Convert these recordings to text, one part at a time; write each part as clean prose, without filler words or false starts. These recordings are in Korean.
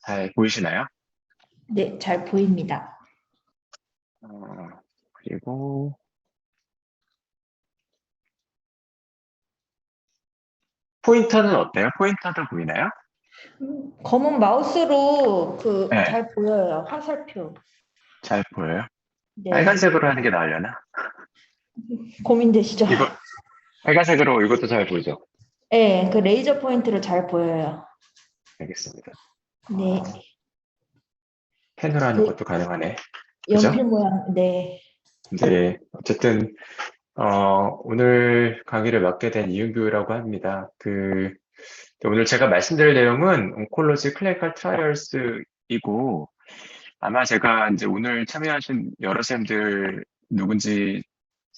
잘 보이시나요? 네, 잘 보입니다. 그리고 포인터는 어때요? 포인터도 보이나요? 검은 마우스로 네, 잘 보여요. 화살표. 잘 보여요. 네, 빨간색으로 하는 게 나으려나? 고민되시죠? 이거 빨간색으로 이것도 잘 보이죠? 네, 그 레이저 포인트로 잘 보여요. 알겠습니다. 네, 펜으로 하는 그 것도 가능하네. 그죠? 연필 모양. 네, 네, 어쨌든 오늘 강의를 맡게 된 이은규라고 합니다. 오늘 제가 말씀드릴 내용은 온콜로지 클리니컬 트라이얼스이고 아마 제가 이제 오늘 참여하신 여러 쌤들 누군지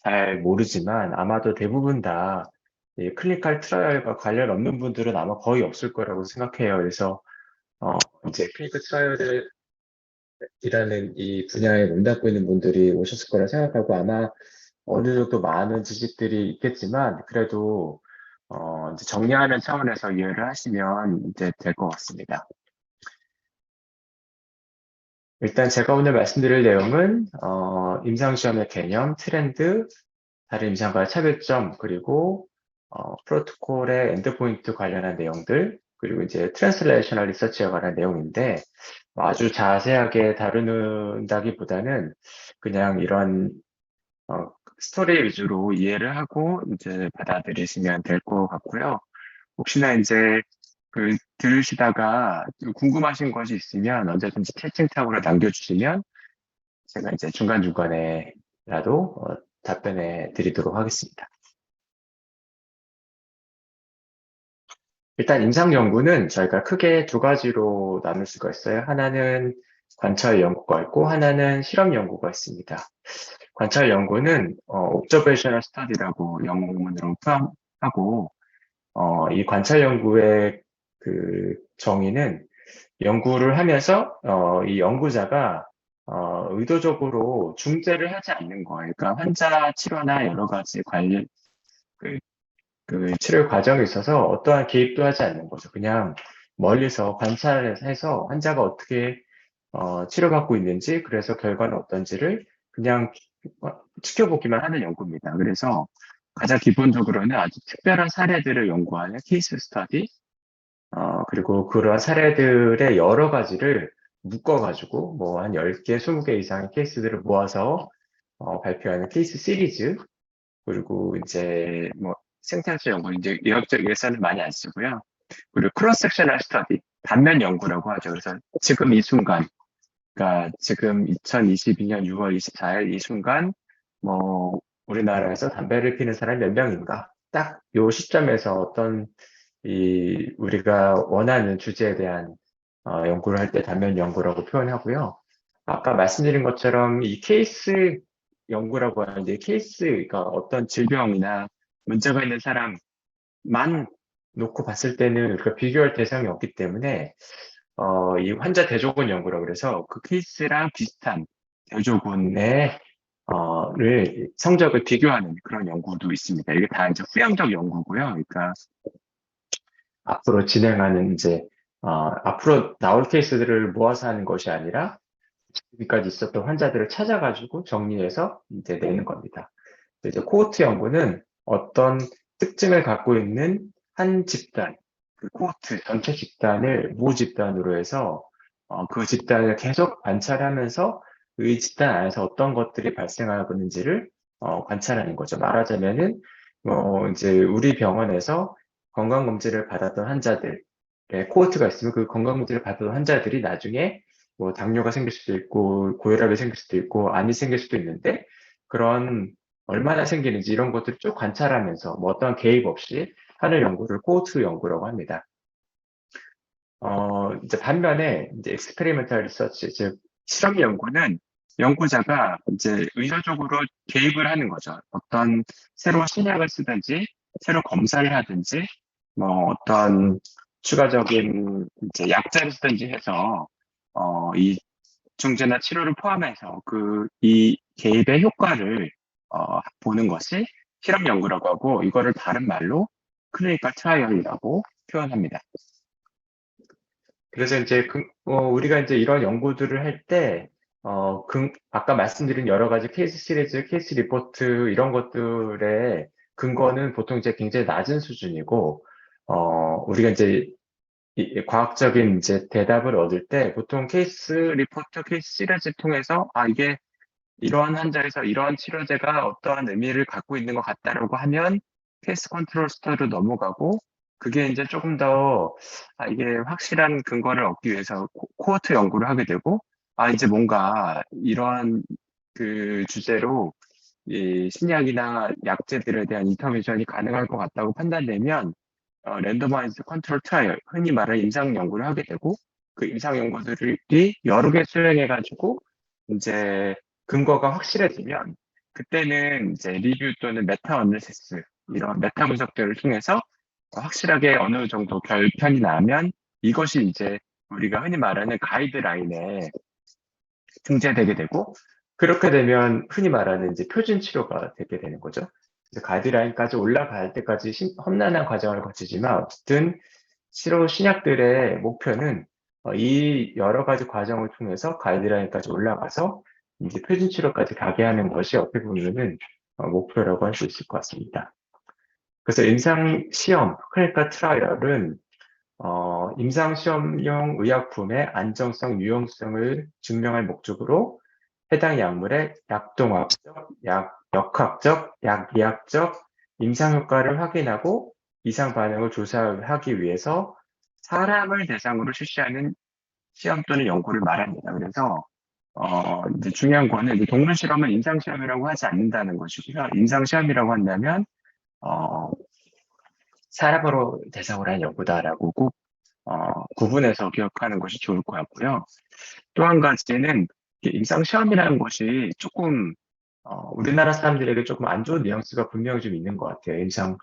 잘 모르지만 아마도 대부분 다 이 클리니컬 트라이얼과 관련 없는 분들은 아마 거의 없을 거라고 생각해요. 그래서 이제 클리니컬 트라이얼이라는 이 분야에 몸담고 있는 분들이 오셨을 거라 생각하고 아마 어느 정도 많은 지식들이 있겠지만 그래도 이제 정리하는 차원에서 이해를 하시면 이제 될 것 같습니다. 일단 제가 오늘 말씀드릴 내용은 임상시험의 개념, 트렌드, 다른 임상과의 차별점, 그리고 프로토콜의 엔드포인트 관련한 내용들, 그리고 이제 트랜슬레이셔널 리서치에 관한 내용인데 아주 자세하게 다룬다기보다는 그냥 이런 스토리 위주로 이해를 하고 이제 받아들이시면 될 것 같고요. 혹시나 이제 들으시다가 궁금하신 것이 있으면 언제든지 채팅창으로 남겨주시면 제가 이제 중간중간에라도 답변해 드리도록 하겠습니다. 일단 임상 연구는 저희가 크게 두 가지로 나눌 수가 있어요. 하나는 관찰 연구가 있고 하나는 실험 연구가 있습니다. 관찰 연구는 observational study라고 영문으로 표현하고 이 관찰 연구의 그 정의는 연구를 하면서 이 연구자가 의도적으로 중재를 하지 않는 거예요. 그러니까 환자 치료나 여러 가지 관련 그, 그 치료 과정에 있어서 어떠한 개입도 하지 않는 거죠. 그냥 멀리서 관찰을 해서 환자가 어떻게 치료받고 있는지, 그래서 결과는 어떤지를 그냥 지켜보기만 하는 연구입니다. 그래서 가장 기본적으로는 아주 특별한 사례들을 연구하는 케이스 스터디, 그리고 그러한 사례들의 여러 가지를 묶어가지고 뭐 한 10개, 20개 이상의 케이스들을 모아서 발표하는 케이스 시리즈, 그리고 이제 뭐 생태학적 연구, 이제 의학적 예산을 많이 안 쓰고요. 그리고 크로스 섹셔널 스터디, 단면 연구라고 하죠. 그래서 지금 이 순간, 그러니까 지금 2022년 6월 24일 이 순간 뭐 우리나라에서 담배를 피는 사람이 몇 명인가? 딱 요 시점에서 어떤 우리가 원하는 주제에 대한 연구를 할 때 단면 연구라고 표현하고요. 아까 말씀드린 것처럼 이 케이스 연구라고 하는데 케이스가 어떤 질병이나 문제가 있는 사람만 놓고 봤을 때는 우리가 비교할 대상이 없기 때문에 이 환자 대조군 연구라고 그래서 그 케이스랑 비슷한 대조군의 성적을 비교하는 그런 연구도 있습니다. 이게 다 이제 후행적 연구고요. 그러니까 앞으로 진행하는 이제 앞으로 나올 케이스들을 모아서 하는 것이 아니라 지금까지 있었던 환자들을 찾아가지고 정리해서 이제 내는 겁니다. 이제 코호트 연구는 어떤 특징을 갖고 있는 한 집단, 그 코호트 전체 집단을 모 집단으로 해서 그 집단을 계속 관찰하면서 그 집단 안에서 어떤 것들이 발생하고 있는지를 관찰하는 거죠. 말하자면은 이제 우리 병원에서 건강검진을 받았던 환자들의 코호트가 있으면 그 건강검진을 받았던 환자들이 나중에 뭐 당뇨가 생길 수도 있고 고혈압이 생길 수도 있고 암이 생길 수도 있는데 그런 얼마나 생기는지 이런 것들을 쭉 관찰하면서 뭐 어떠한 개입 없이 하는 연구를 코호트 연구라고 합니다. 이제 반면에 이제 experimental research, 즉 실험 연구는 연구자가 이제 의도적으로 개입을 하는 거죠. 어떤 새로운 신약을 쓰든지 새로 검사를 하든지 뭐 어떤 추가적인 이제 약제를 쓰든지 해서 이 중재나 치료를 포함해서 이 개입의 효과를 보는 것이 실험 연구라고 하고 이거를 다른 말로 클리니컬 트라이얼이라고 표현합니다. 그래서 이제 우리가 이제 이런 연구들을 할 때, 아까 말씀드린 여러 가지 케이스 시리즈, 케이스 리포트 이런 것들의 근거는 보통 이제 굉장히 낮은 수준이고, 우리가 이제 과학적인 이제 대답을 얻을 때 보통 케이스 리포트, 케이스 시리즈 통해서 이게 이러한 환자에서 이러한 치료제가 어떠한 의미를 갖고 있는 것 같다라고 하면 케이스 컨트롤 스터디로 넘어가고 그게 이제 조금 더 이게 확실한 근거를 얻기 위해서 코호트 연구를 하게 되고 이제 뭔가 이러한 그 주제로 이 신약이나 약제들에 대한 인터벤션이 가능할 것 같다고 판단되면 랜더마이즈 컨트롤 트라이얼, 흔히 말하는 임상 연구를 하게 되고 그 임상 연구들이 여러 개 수행해가지고 이제 근거가 확실해지면 그때는 이제 리뷰 또는 메타 어널리시스 이런 메타 분석들을 통해서 확실하게 어느 정도 결편이 나면 이것이 이제 우리가 흔히 말하는 가이드라인에 등재되게 되고 그렇게 되면 흔히 말하는 이제 표준 치료가 되게 되는 거죠. 그래서 가이드라인까지 올라갈 때까지 험난한 과정을 거치지만 어쨌든 치료 신약들의 목표는 이 여러 가지 과정을 통해서 가이드라인까지 올라가서 이제 표준 치료까지 가게 하는 것이 어떻게 보면은 목표라고 할 수 있을 것 같습니다. 그래서 임상 시험, 클리니컬 트라이얼은 임상시험용 의약품의 안정성, 유용성을 증명할 목적으로 해당 약물의 약동학적, 역학적, 약이학적 임상효과를 확인하고 이상 반응을 조사하기 위해서 사람을 대상으로 실시하는 시험 또는 연구를 말합니다. 그래서 이제 중요한 거는 이제 동물 실험은 임상 시험이라고 하지 않는다는 것이고요. 임상 시험이라고 한다면 어, 사람으로 대상으로 한 연구다라고 꼭 구분해서 기억하는 것이 좋을 것 같고요. 또 한 가지는 임상 시험이라는 것이 조금 우리나라 사람들에게 조금 안 좋은 뉘앙스가 분명히 좀 있는 것 같아요. 임상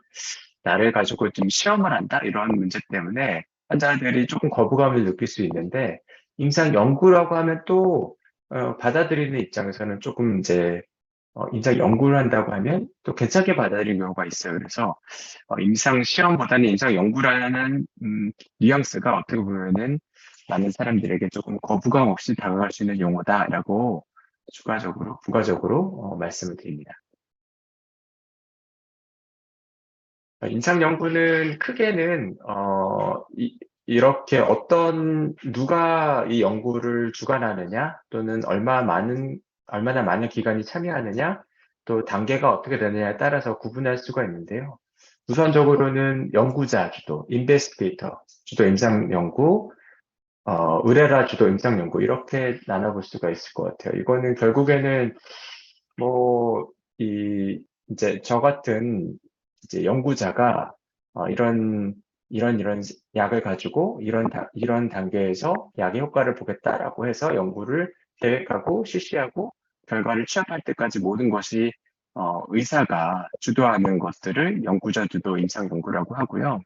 나를 가지고 좀 시험을 한다 이런 문제 때문에 환자들이 조금 거부감을 느낄 수 있는데 임상 연구라고 하면 또 받아들이는 입장에서는 조금 이제 임상 연구를 한다고 하면 또 괜찮게 받아들이는 경우가 있어요. 그래서 임상 시험보다는 임상 연구라는 뉘앙스가 어떻게 보면은 많은 사람들에게 조금 거부감 없이 다가갈 수 있는 용어다라고 부가적으로 말씀을 드립니다. 임상 연구는 크게는 이렇게 누가 이 연구를 주관하느냐 또는 얼마나 많은 기관이 참여하느냐 또 단계가 어떻게 되느냐에 따라서 구분할 수가 있는데요. 우선적으로는 연구자 주도, 인베스티게이터 주도 임상 연구, 의뢰라 주도 임상 연구 이렇게 나눠볼 수가 있을 것 같아요. 이거는 결국에는 뭐 이제 저 같은 이제 연구자가 이런 약을 가지고 이런 단계에서 약의 효과를 보겠다라고 해서 연구를 계획하고 실시하고 결과를 취합할 때까지 모든 것이 의사가 주도하는 것들을 연구자 주도 임상 연구라고 하고요.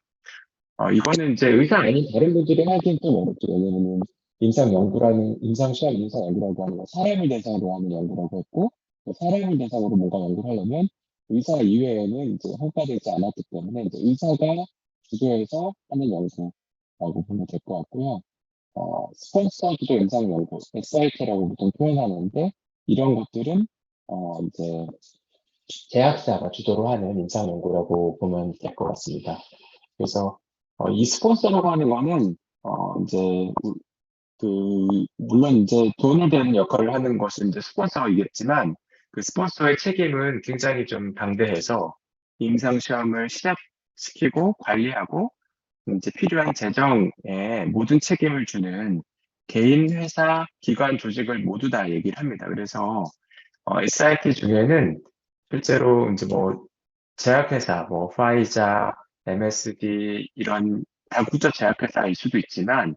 이거는 이제 의사 아닌 다른 분들이 하기엔 좀 어렵죠. 왜냐면은 임상 시험 임상 연구라고 하는 건 사람을 대상으로 하는 연구라고 했고, 그 사람을 대상으로 뭔가 연구를 하려면 의사 이외에는 이제 허가되지 않았기 때문에 이제 의사가 주도해서 하는 연구라고 보면 될 것 같고요. 스폰서 주도 임상 연구, SIT라고 보통 표현하는데, 이런 것들은, 이제 제약사가 주도로 하는 임상 연구라고 보면 될 것 같습니다. 그래서 이 스폰서라고 하는 거는 이제 물론 이제 돈을 대는 역할을 하는 것은 이제 스폰서이겠지만 그 스폰서의 책임은 굉장히 좀 방대해서 임상 시험을 시작시키고 관리하고 이제 필요한 재정에 모든 책임을 주는 개인, 회사, 기관, 조직을 모두 다 얘기를 합니다. 그래서 SIT 중에는 실제로 이제 뭐 제약회사, 뭐 파이자, MSD 이런 다국적 제약회사일 수도 있지만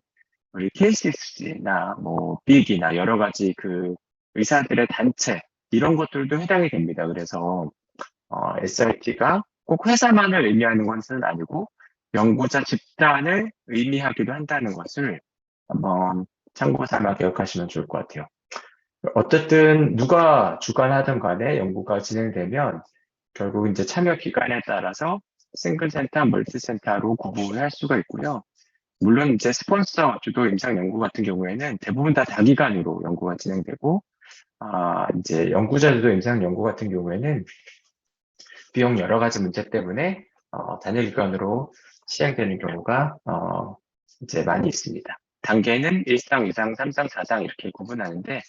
우리 KCS나 뭐 빅이나 여러 가지 그 의사들의 단체 이런 것들도 해당이 됩니다. 그래서 SRT가 꼭 회사만을 의미하는 것은 아니고 연구자 집단을 의미하기도 한다는 것을 한번 참고 삼아 기억하시면 좋을 것 같아요. 어쨌든 누가 주관하든 간에 연구가 진행되면 결국 이제 참여 기관에 따라서 싱글 센터, 멀티 센터로 구분을 할 수가 있고요. 물론 이제 스폰서 주도 임상 연구 같은 경우에는 대부분 다 단기간으로 연구가 진행되고, 이제 연구자 주도 임상 연구 같은 경우에는 비용 여러 가지 문제 때문에 단일 기간으로 시행되는 경우가 이제 많이 있습니다. 단계는 1상, 2상, 3상, 4상 이렇게 구분하는데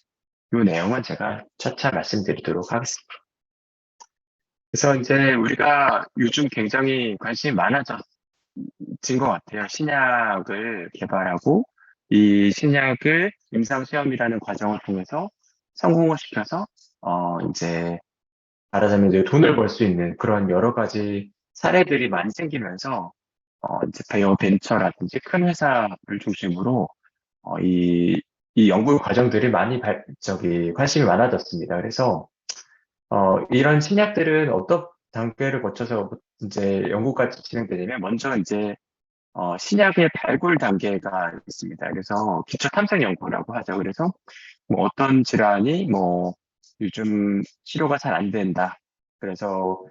이 내용은 제가 차차 말씀드리도록 하겠습니다. 그래서 이제 우리가 요즘 굉장히 관심이 많아진 것 같아요. 신약을 개발하고 이 신약을 임상시험이라는 과정을 통해서 성공을 시켜서 이제 말하자면 이제 돈을 벌 수 있는 그런 여러 가지 사례들이 많이 생기면서 이제 바이오 벤처라든지 큰 회사를 중심으로 이 연구 과정들이 많이 관심이 많아졌습니다. 그래서 이런 신약들은 어떤 단계를 거쳐서 이제 연구가 진행되냐면 먼저 이제 신약의 발굴 단계가 있습니다. 그래서 기초 탐색 연구라고 하죠. 그래서 뭐 어떤 질환이 뭐 요즘 치료가 잘 안 된다. 그래서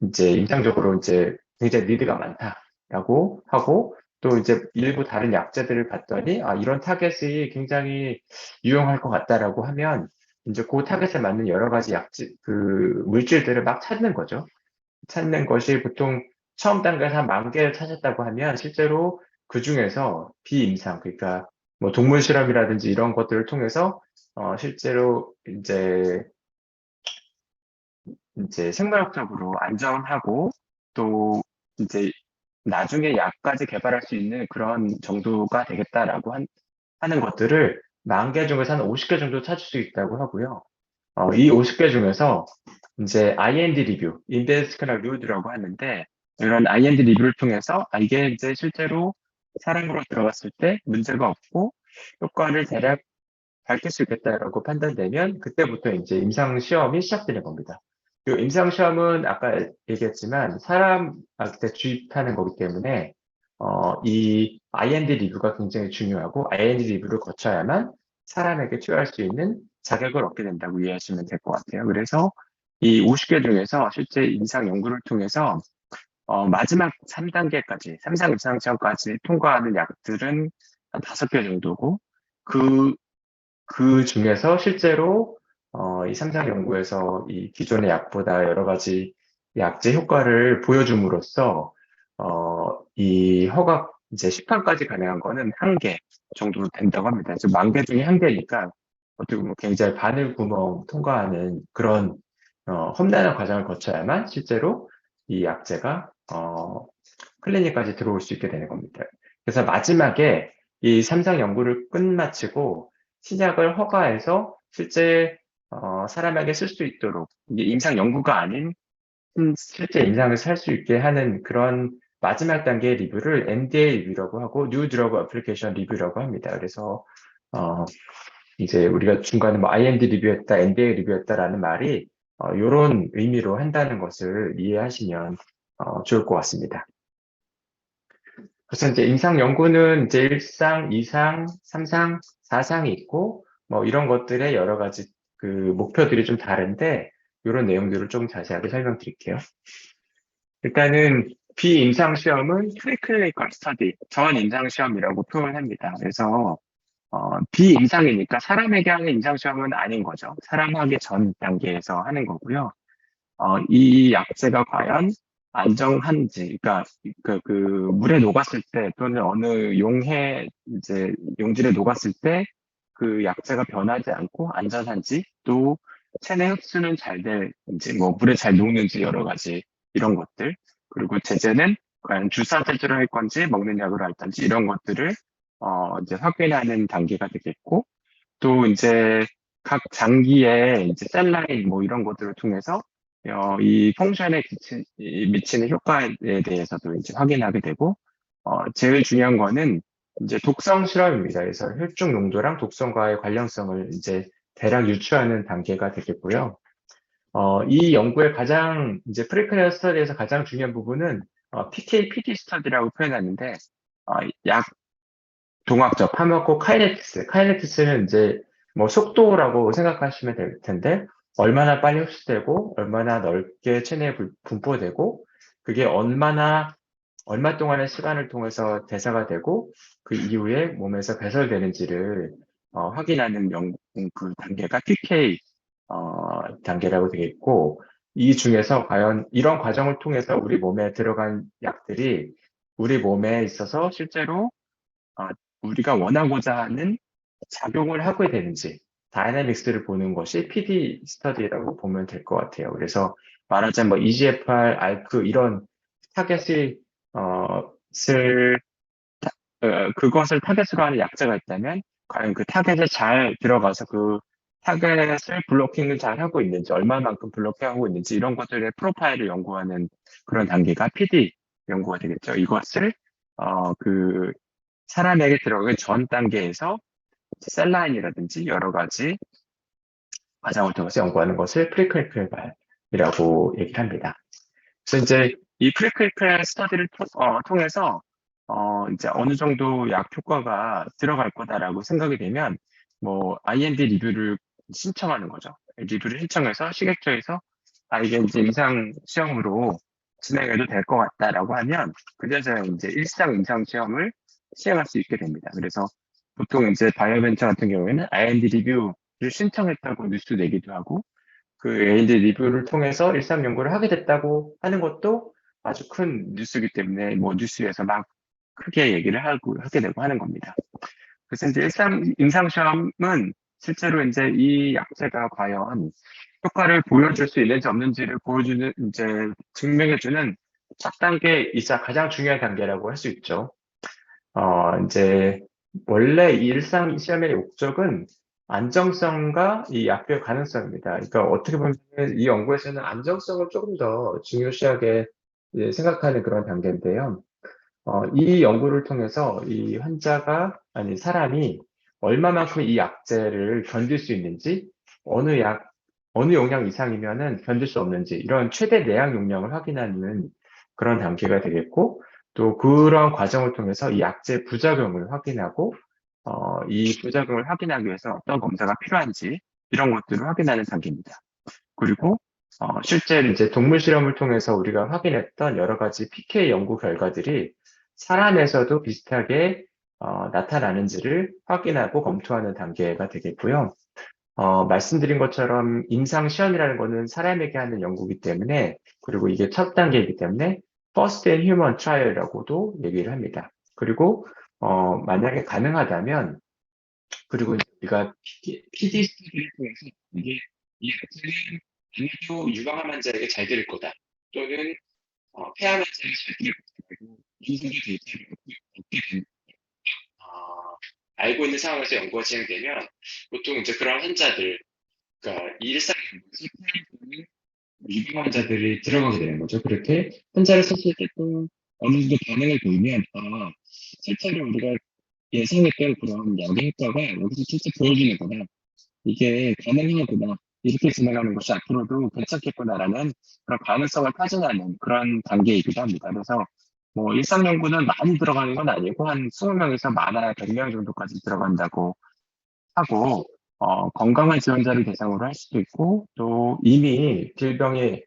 이제 임상적으로 이제 굉장히 니드가 많다라고 하고 또 이제 일부 다른 약제들을 봤더니 이런 타겟이 굉장히 유용할 것 같다라고 하면 이제 그 타겟에 맞는 여러 가지 약제 그 물질들을 막 찾는 거죠. 찾는 것이 보통 처음 단계에서 한 10,000개를 찾았다고 하면 실제로 그 중에서 비임상, 그러니까 뭐 동물 실험이라든지 이런 것들을 통해서 실제로 이제 생물학적으로 안전하고 또 이제 나중에 약까지 개발할 수 있는 그런 정도가 되겠다라고 하는 것들을 10,000개 중에서 한 50개 정도 찾을 수 있다고 하고요. 이 50개 중에서 이제 IND 리뷰, 인데스크나 리뷰라고 하는데 이런 IND 리뷰를 통해서 이게 이제 실제로 사람으로 들어갔을 때 문제가 없고 효과를 대략 밝힐 수 있겠다라고 판단되면 그때부터 이제 임상 시험이 시작되는 겁니다. 이 임상 시험은 아까 얘기했지만 사람한테 주입하는 거기 때문에 이 IND 리뷰가 굉장히 중요하고 IND 리뷰를 거쳐야만 사람에게 투여할 수 있는 자격을 얻게 된다고 이해하시면 될 것 같아요. 그래서 이 50개 중에서 실제 임상 연구를 통해서 마지막 3단계까지, 3상 임상 시험까지 통과하는 약들은 한 5개 정도고 그 중에서 실제로 이 삼상 연구에서 이 기존의 약보다 여러 가지 약제 효과를 보여줌으로써 이 허가 이제 시판까지 가능한 거는 1개 정도 된다고 합니다. 지금 10,000개 중에 1개니까 어떻게 보면 굉장히 바늘 구멍 통과하는 그런 험난한 과정을 거쳐야만 실제로 이 약제가 클리닉까지 들어올 수 있게 되는 겁니다. 그래서 마지막에 이 삼상 연구를 끝마치고 신약을 허가해서 실제 사람에게 쓸 수 있도록 이게 임상 연구가 아닌 실제 임상을 살 수 있게 하는 그런 마지막 단계의 리뷰를 NDA 리뷰라고 하고 New Drug Application 리뷰라고 합니다. 그래서 이제 우리가 중간에 뭐 IND 리뷰했다, NDA 리뷰했다라는 말이 이런 의미로 한다는 것을 이해하시면 좋을 것 같습니다. 그래서 이제 임상 연구는 이제 1상, 2상, 3상, 4상이 있고 뭐 이런 것들의 여러 가지 그 목표들이 좀 다른데 이런 내용들을 좀 자세하게 설명드릴게요. 일단은 비임상 시험은 프리클리니컬 스터디, 전임상 시험이라고 표현합니다. 그래서 비임상이니까 사람에게 하는 임상 시험은 아닌 거죠. 사람 하기 전 단계에서 하는 거고요. 이 약제가 과연 안정한지, 그러니까 그 물에 녹았을 때 또는 어느 이제 용질에 녹았을 때 그 약제가 변하지 않고 안전한지, 또 체내 흡수는 잘 될지, 뭐 물에 잘 녹는지 여러 가지 이런 것들, 그리고 제제는 과연 주사 제제로 할 건지 먹는 약으로 할 건지 이런 것들을 이제 확인하는 단계가 되겠고, 또 이제 각 장기에 이제 셀라인 뭐 이런 것들을 통해서 이 펑션에 미치는 효과에 대해서도 이제 확인하게 되고, 제일 중요한 거는 이제 독성 실험입니다. 그래서 혈중 농도랑 독성과의 관련성을 이제 대략 유추하는 단계가 되겠고요. 이 연구의 가장 이제 프리클리니컬 스터디에서 가장 중요한 부분은 PK, PD 스터디라고 표현하는데 약 동학적 파마코카이네틱스, 카이네틱스는 이제 뭐 속도라고 생각하시면 될 텐데 얼마나 빨리 흡수되고 얼마나 넓게 체내에 분포되고 그게 얼마나 얼마 동안의 시간을 통해서 대사가 되고 그 이후에 몸에서 배설되는지를 확인하는 그 단계가 PK 단계라고 되어 있고, 이 중에서 과연 이런 과정을 통해서 우리 몸에 들어간 약들이 우리 몸에 있어서 실제로 어, 우리가 원하고자 하는 작용을 하게 되는지 다이내믹스를 보는 것이 PD 스터디라고 보면 될 것 같아요. 그래서 말하자면 뭐 EGFR, ALK 이런 타겟을 그것을 타겟으로 하는 약자가 있다면 과연 그 타겟에 잘 들어가서 그 타겟을 블로킹을 잘 하고 있는지, 얼마만큼 블로킹하고 있는지 이런 것들의 프로파일을 연구하는 그런 단계가 PD 연구가 되겠죠. 이것을 그 사람에게 들어가기 전 단계에서 셀라인이라든지 여러 가지 과정을 통해서 연구하는 것을 프리클리니컬 발이라고 얘기를 합니다. 그래서 이제 이 프리클리니컬 스터디를 통해서 이제 어느 정도 약 효과가 들어갈 거다라고 생각이 되면 뭐 IND 리뷰를 신청하는 거죠. 리뷰를 신청해서 시객처에서 이게 이제 임상 시험으로 진행해도 될 것 같다라고 하면 그래서 이제 일상 임상 시험을 시행할 수 있게 됩니다. 그래서 보통 이제 바이오벤처 같은 경우에는 IND 리뷰를 신청했다고 뉴스 내기도 하고 그 AND 리뷰를 통해서 일상 연구를 하게 됐다고 하는 것도 아주 큰 뉴스이기 때문에 뭐 뉴스에서 막 크게 얘기를 하게 되고 하는 겁니다. 그래서 이제 임상 시험은 실제로 이제 이 약제가 과연 효과를 보여줄 수 있는지 없는지를 보여주는, 이제 증명해주는 첫 단계이자 가장 중요한 단계라고 할 수 있죠. 이제 원래 이 일상 시험의 목적은 안정성과 이 약별 가능성입니다. 그러니까 어떻게 보면 이 연구에서는 안정성을 조금 더 중요시하게 생각하는 그런 단계인데요. 이 연구를 통해서 이 환자가, 아니, 사람이 얼마만큼 이 약제를 견딜 수 있는지, 어느 약, 어느 용량 이상이면은 견딜 수 없는지, 이런 최대 내약 용량을 확인하는 그런 단계가 되겠고, 또 그런 과정을 통해서 이 약제 부작용을 확인하고, 이 부작용을 확인하기 위해서 어떤 검사가 필요한지, 이런 것들을 확인하는 단계입니다. 그리고 실제 이제 동물 실험을 통해서 우리가 확인했던 여러 가지 PK 연구 결과들이 사람에서도 비슷하게 나타나는지를 확인하고 검토하는 단계가 되겠고요. 말씀드린 것처럼 임상 시험이라는 것은 사람에게 하는 연구이기 때문에, 그리고 이게 첫 단계이기 때문에 First in Human Trial이라고도 얘기를 합니다. 그리고 만약에 가능하다면, 그리고 이제 우리가 PD 스터디를 통해서 이게 이 약제는 아마도 유방암 환자에게 잘 될 거다, 또는 폐암 환자에게 잘 될 거다, 그리고 이런 데이터를 얻게 된 알고 있는 상황에서 연구가 진행되면 보통 이제 그런 환자들, 그러니까 이 일상 연구에서 폐암 유방 환자들이 들어가게 되는 거죠. 그렇게 환자를 썼을 때 또 어느 정도 반응을 보이면 실제로 우리가 예상했던 그런 약의 효과가 여기서 실제 보여지는 거다, 이게 가능하구나, 이렇게 진행하는 것이 앞으로도 괜찮겠구나라는 그런 가능성을 타진하는 그런 단계이기도 합니다. 그래서 뭐 일상 연구는 많이 들어가는 건 아니고 한 20명에서 많아야 100명 정도까지 들어간다고 하고, 건강한 지원자를 대상으로 할 수도 있고 또 이미 질병에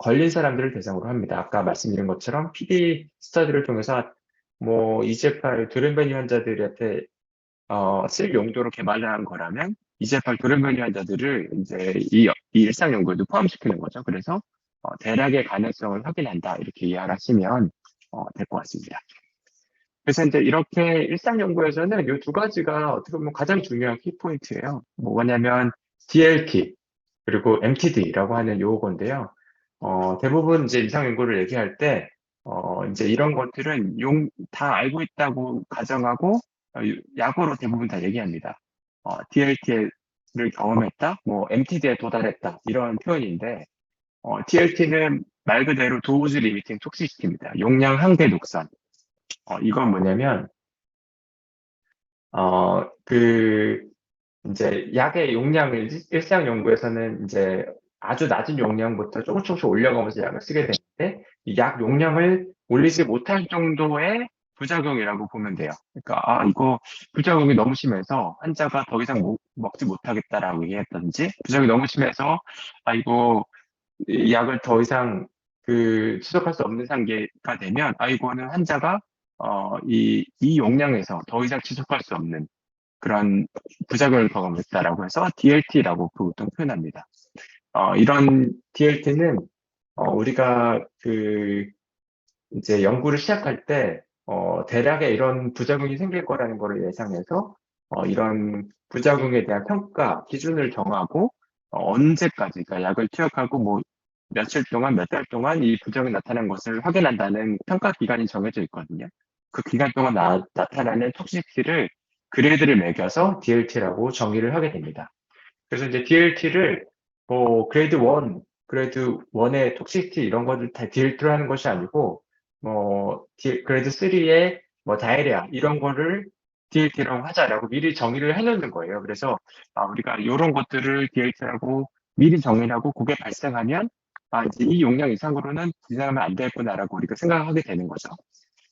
걸린 사람들을 대상으로 합니다. 아까 말씀드린 것처럼 PD 스터디를 통해서 뭐 이제팔 돌연변이 환자들한테 쓸 용도로 개발한 거라면 이제팔 돌연변이 환자들을 이제 이 일상 연구에도 포함시키는 거죠. 그래서 대략의 가능성을 확인한다, 이렇게 이해를 하시면 될 것 같습니다. 그래서 이제 이렇게 일상 연구에서는 이 두 가지가 어떻게 보면 가장 중요한 키포인트예요. 뭐냐면 DLT 그리고 MTD라고 하는 요건데요. 대부분 이제 임상 연구를 얘기할 때 이제 이런 것들은 다 알고 있다고 가정하고 약으로 대부분 다 얘기합니다. DLT를 경험했다, 뭐 MTD에 도달했다, 이런 표현인데, DLT는 말 그대로 도즈 리미팅 톡시시티입니다. 용량 항대 독선. 이건 뭐냐면 그 이제 약의 용량을 일상 연구에서는 이제 아주 낮은 용량부터 조금씩 올려가면서 약을 쓰게 되는데, 이 약 용량을 올리지 못할 정도의 부작용이라고 보면 돼요. 그러니까 이거 부작용이 너무 심해서 환자가 더 이상 먹지 못하겠다라고 얘기했던지, 부작용이 너무 심해서 이거 이 약을 더 이상 지속할 수 없는 단계가 되면, 이거는 환자가, 이 용량에서 더 이상 지속할 수 없는 그런 부작용을 경험했다라고 해서 DLT라고 보통 표현합니다. 이런 DLT는, 우리가 이제 연구를 시작할 때, 대략의 이런 부작용이 생길 거라는 거를 예상해서, 이런 부작용에 대한 평가 기준을 정하고, 언제까지, 그러니까 약을 투약하고 뭐, 며칠 동안, 몇 달 동안 이 부작용이 나타난 것을 확인한다는 평가 기간이 정해져 있거든요. 그 기간 동안 나타나는 톡시티를 그레이드를 매겨서 DLT라고 정의를 하게 됩니다. 그래서 이제 DLT를 뭐 그레이드 1, 그레이드 1의 톡시티 이런 것들 다 DLT로 하는 것이 아니고 뭐 그레이드 3의 뭐 다이아리아 이런 거를 DLT라고 하자라고 미리 정의를 해놓는 거예요. 그래서 우리가 이런 것들을 DLT라고 미리 정의하고 그게 발생하면 이제 이 용량 이상으로는 지나가면 안 되겠구나라고 우리가 생각하게 되는 거죠.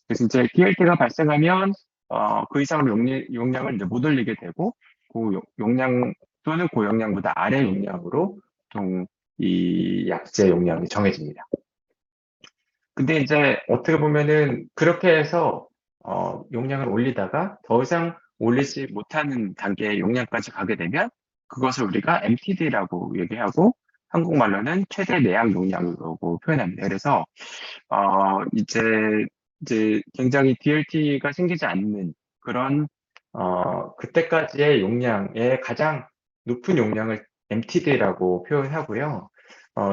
그래서 이제 DLT가 발생하면 그 이상으로 용량을 이제 못 올리게 되고 그 용량 또는 고용량보다 아래 용량으로 보통 이 약제 용량이 정해집니다. 근데 이제 어떻게 보면은 그렇게 해서 용량을 올리다가 더 이상 올리지 못하는 단계의 용량까지 가게 되면 그것을 우리가 MTD라고 얘기하고 한국말로는 최대 내약 용량이라고 표현합니다. 그래서 이제 굉장히 DLT가 생기지 않는 그런 그때까지의 용량의 가장 높은 용량을 MTD라고 표현하고요.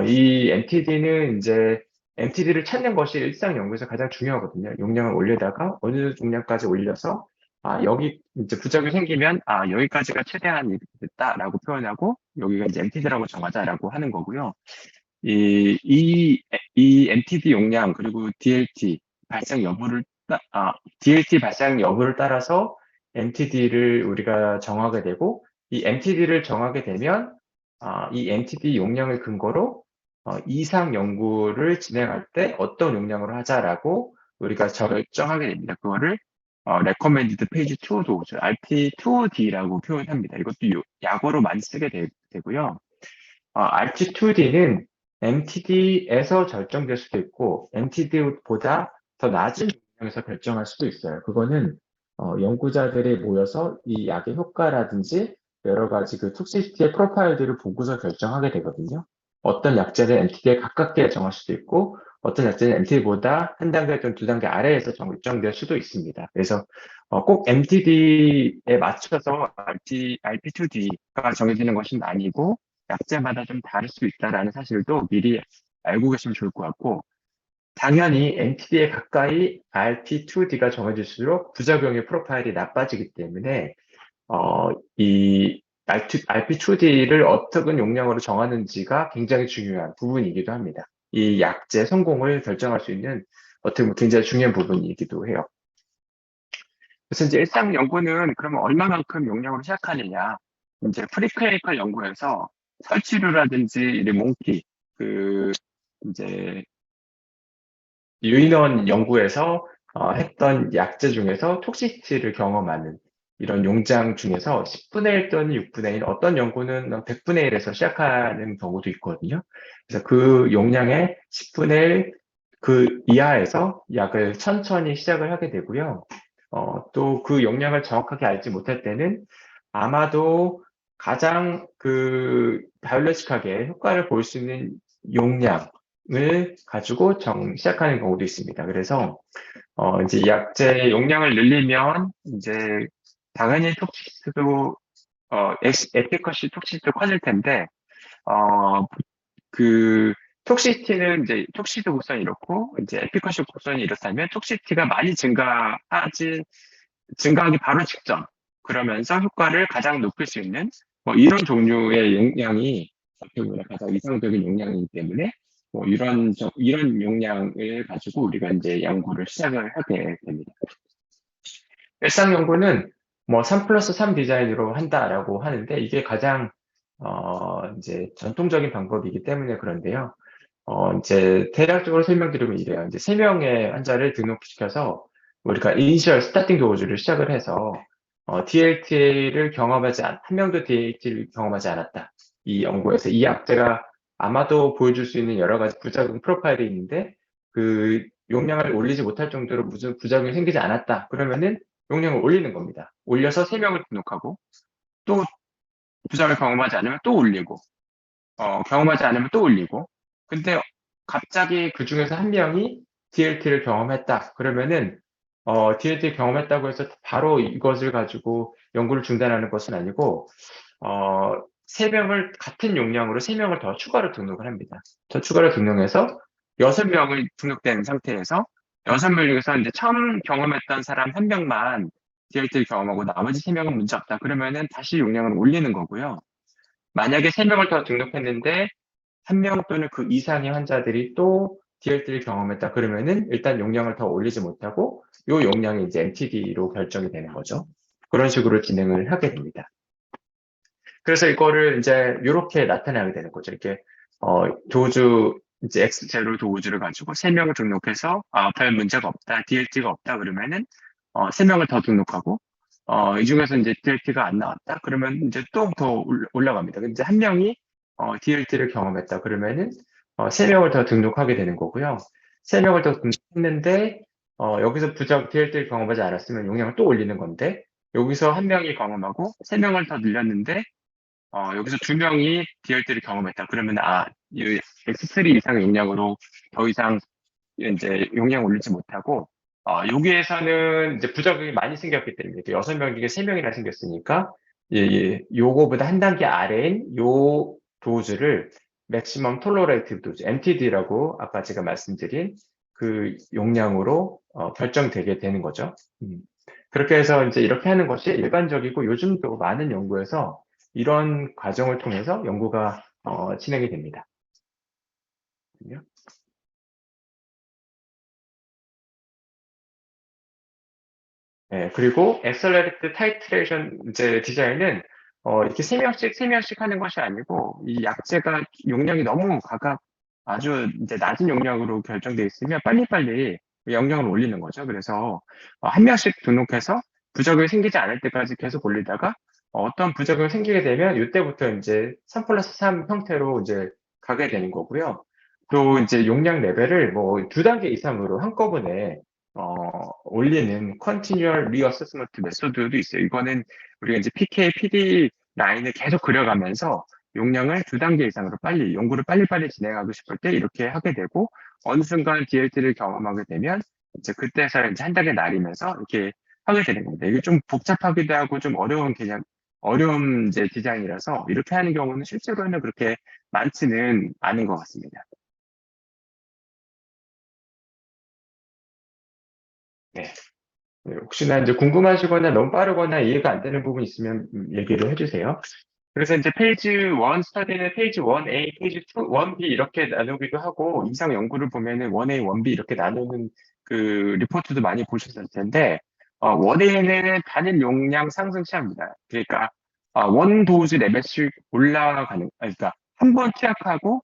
이 MTD는 이제 MTD를 찾는 것이 일상 연구에서 가장 중요하거든요. 용량을 올리다가 어느 용량까지 올려서 여기 이제 부작용이 생기면 여기까지가 최대한이 됐다라고 표현하고 여기가 이제 MTD라고 정하자라고 하는 거고요. 이 MTD 용량 그리고 DLT 발생 여부를 DLT 발생 여부를 따라서 MTD를 우리가 정하게 되고 이 MTD를 정하게 되면 이 MTD 용량을 근거로 이상 연구를 진행할 때 어떤 용량으로 하자라고 우리가 결정하게 됩니다. 그거를 recommended page 2 도죠. RP2D라고 표현합니다. 이것도 약어로 많이 쓰게 되고요. RP2D는 MTD에서 결정될 수도 있고 MTD보다 더 낮은 용량에서 결정할 수도 있어요. 그거는 연구자들이 모여서 이 약의 효과라든지 여러 가지 그 톡시시티의 프로파일들을 보고서 결정하게 되거든요. 어떤 약제를 MTD에 가깝게 정할 수도 있고 어떤 약제는 MTD보다 한 단계 또는 두 단계 아래에서 결정될 수도 있습니다. 그래서 꼭 MTD에 맞춰서 RP2D가 정해지는 것은 아니고 약제마다 좀 다를 수 있다라는 사실도 미리 알고 계시면 좋을 것 같고 당연히 MTD에 가까이 RP2D가 정해질수록 부작용의 프로파일이 나빠지기 때문에 이 RP2D를 어떤 용량으로 정하는지가 굉장히 중요한 부분이기도 합니다. 이 약제 성공을 결정할 수 있는 어떻게 보면 굉장히 중요한 부분이기도 해요. 그래서 이제 일상 연구는 그러면 얼마만큼 용량으로 시작하느냐. 이제 프리클리니컬 연구에서 설치류라든지 몽키, 이제 유인원 연구에서 했던 약제 중에서 톡시티를 경험하는 이런 용량 중에서 10분의 1 또는 6분의 1, 어떤 연구는 100분의 1에서 시작하는 경우도 있거든요. 그래서 그 용량의 10분의 1 그 이하에서 약을 천천히 시작을 하게 되고요. 또 그 용량을 정확하게 알지 못할 때는 아마도 가장 바이올로직하게 효과를 볼 수 있는 용량을 가지고 시작하는 경우도 있습니다. 그래서 이제 약제 용량을 늘리면 이제 당연히 톡시스도 에피커시 톡시스도 커질 텐데 톡시티는 이제 톡시드 곡선이 이렇고 이제 에피커시 곡선이 이렇다면 톡시티가 많이 증가하기 바로 직전 그러면서 효과를 가장 높일 수 있는 뭐 이런 종류의 용량이 어떻게 보면 가장 이상적인 용량이기 때문에 뭐 이런 용량을 가지고 우리가 이제 연구를 시작을 하게 됩니다. 일상 연구는 뭐 3+3 디자인으로 한다라고 하는데 이게 가장 이제 전통적인 방법이기 때문에 그런데요. 이제 대략적으로 설명드리면 이래요. 이제 3명의 환자를 등록시켜서 우리가 이니셜 스타팅 도즈를 시작을 해서 DLT를 한 명도 DLT를 경험하지 않았다. 이 연구에서 이 약제가 아마도 보여줄 수 있는 여러 가지 부작용 프로파일이 있는데 그 용량을 올리지 못할 정도로 무슨 부작용이 생기지 않았다. 그러면은 용량을 올리는 겁니다. 올려서 3명을 등록하고 또 부작용을 경험하지 않으면 또 올리고 경험하지 않으면 또 올리고 근데 갑자기 그 중에서 한 명이 DLT를 경험했다. 그러면은 DLT 경험했다고 해서 바로 이것을 가지고 연구를 중단하는 것은 아니고 3명을 같은 용량으로 3명을 더 추가로 등록을 합니다. 더 추가로 등록해서 6명을 등록된 상태에서 6명 중에서 이제 처음 경험했던 사람 1명만 DLT를 경험하고 나머지 3명은 문제 없다. 그러면은 다시 용량을 올리는 거고요. 만약에 3명을 더 등록했는데 1명 또는 그 이상의 환자들이 또 DLT를 경험했다. 그러면은 일단 용량을 더 올리지 못하고 이 용량이 이제 MTD로 결정이 되는 거죠. 그런 식으로 진행을 하게 됩니다. 그래서 이거를 이제 이렇게 나타나게 되는 거죠. 이렇게 도주 이제 X0 도주를 가지고 3명을 등록해서 별 문제가 없다, DLT가 없다 그러면은 3명을 더 등록하고 이 중에서 이제 DLT가 안 나왔다 그러면 이제 또 더 올라갑니다. 이제 한 명이 DLT를 경험했다 그러면은 3명을 더 등록하게 되는 거고요. 3명을 더 등록했는데 여기서 DLT를 경험하지 않았으면 용량을 또 올리는 건데 여기서 한 명이 경험하고 3명을 더 늘렸는데 여기서 2명이 DLT를 경험했다. 그러면 이 X3 이상 용량으로 더 이상 이제 용량 올리지 못하고 여기에서는 이제 부작용이 많이 생겼기 때문에 6명 중에 3명이나 생겼으니까 요거보다 한 단계 아래인 요 도즈를 맥시멈 톨러레이티브 도즈 MTD라고 아까 제가 말씀드린 그 용량으로 결정되게 되는 거죠. 그렇게 해서 이제 이렇게 하는 것이 일반적이고 요즘도 많은 연구에서 이런 과정을 통해서 연구가 진행이 됩니다. 네, 그리고 Accelerated Titration 이제 디자인은 이렇게 3명씩 하는 것이 아니고 이 약제가 용량이 너무 각각 아주 이제 낮은 용량으로 결정돼 있으면 빨리빨리 용량을 올리는 거죠. 그래서 한 명씩 등록해서 부작용이 생기지 않을 때까지 계속 올리다가 어떤 부작용이 생기게 되면 이때부터 이제 3 플러스 3 형태로 이제 가게 되는 거고요. 또 이제 용량 레벨을 뭐 2단계 이상으로 한꺼번에 올리는 Continual Reassessment 메소드도 있어요. 이거는 우리가 이제 PK, PD 라인을 계속 그려가면서 용량을 2단계 이상으로 빨리, 연구를 빨리빨리 진행하고 싶을 때 이렇게 하게 되고, 어느 순간 DLT를 경험하게 되면, 이제 그때서 이제 한 단계 나리면서 이렇게 하게 되는 겁니다. 이게 좀 복잡하기도 하고 좀 어려운 개념, 어려운 이제 디자인이라서 이렇게 하는 경우는 실제로는 그렇게 많지는 않은 것 같습니다. 네. 네, 혹시나 이제 궁금하시거나 너무 빠르거나 이해가 안 되는 부분 있으면 얘기를 해주세요. 그래서 이제 페이지 1 스터디는 페이지 1A, 페이지 2, 1B 이렇게 나누기도 하고 이상 연구를 보면은 1A, 1B 이렇게 나누는 그 리포트도 많이 보셨을 텐데 1A는 단일 용량 상승 시합니다. 그러니까 원 도즈 레벨씩 올라가는 그러니까 한 번 투약하고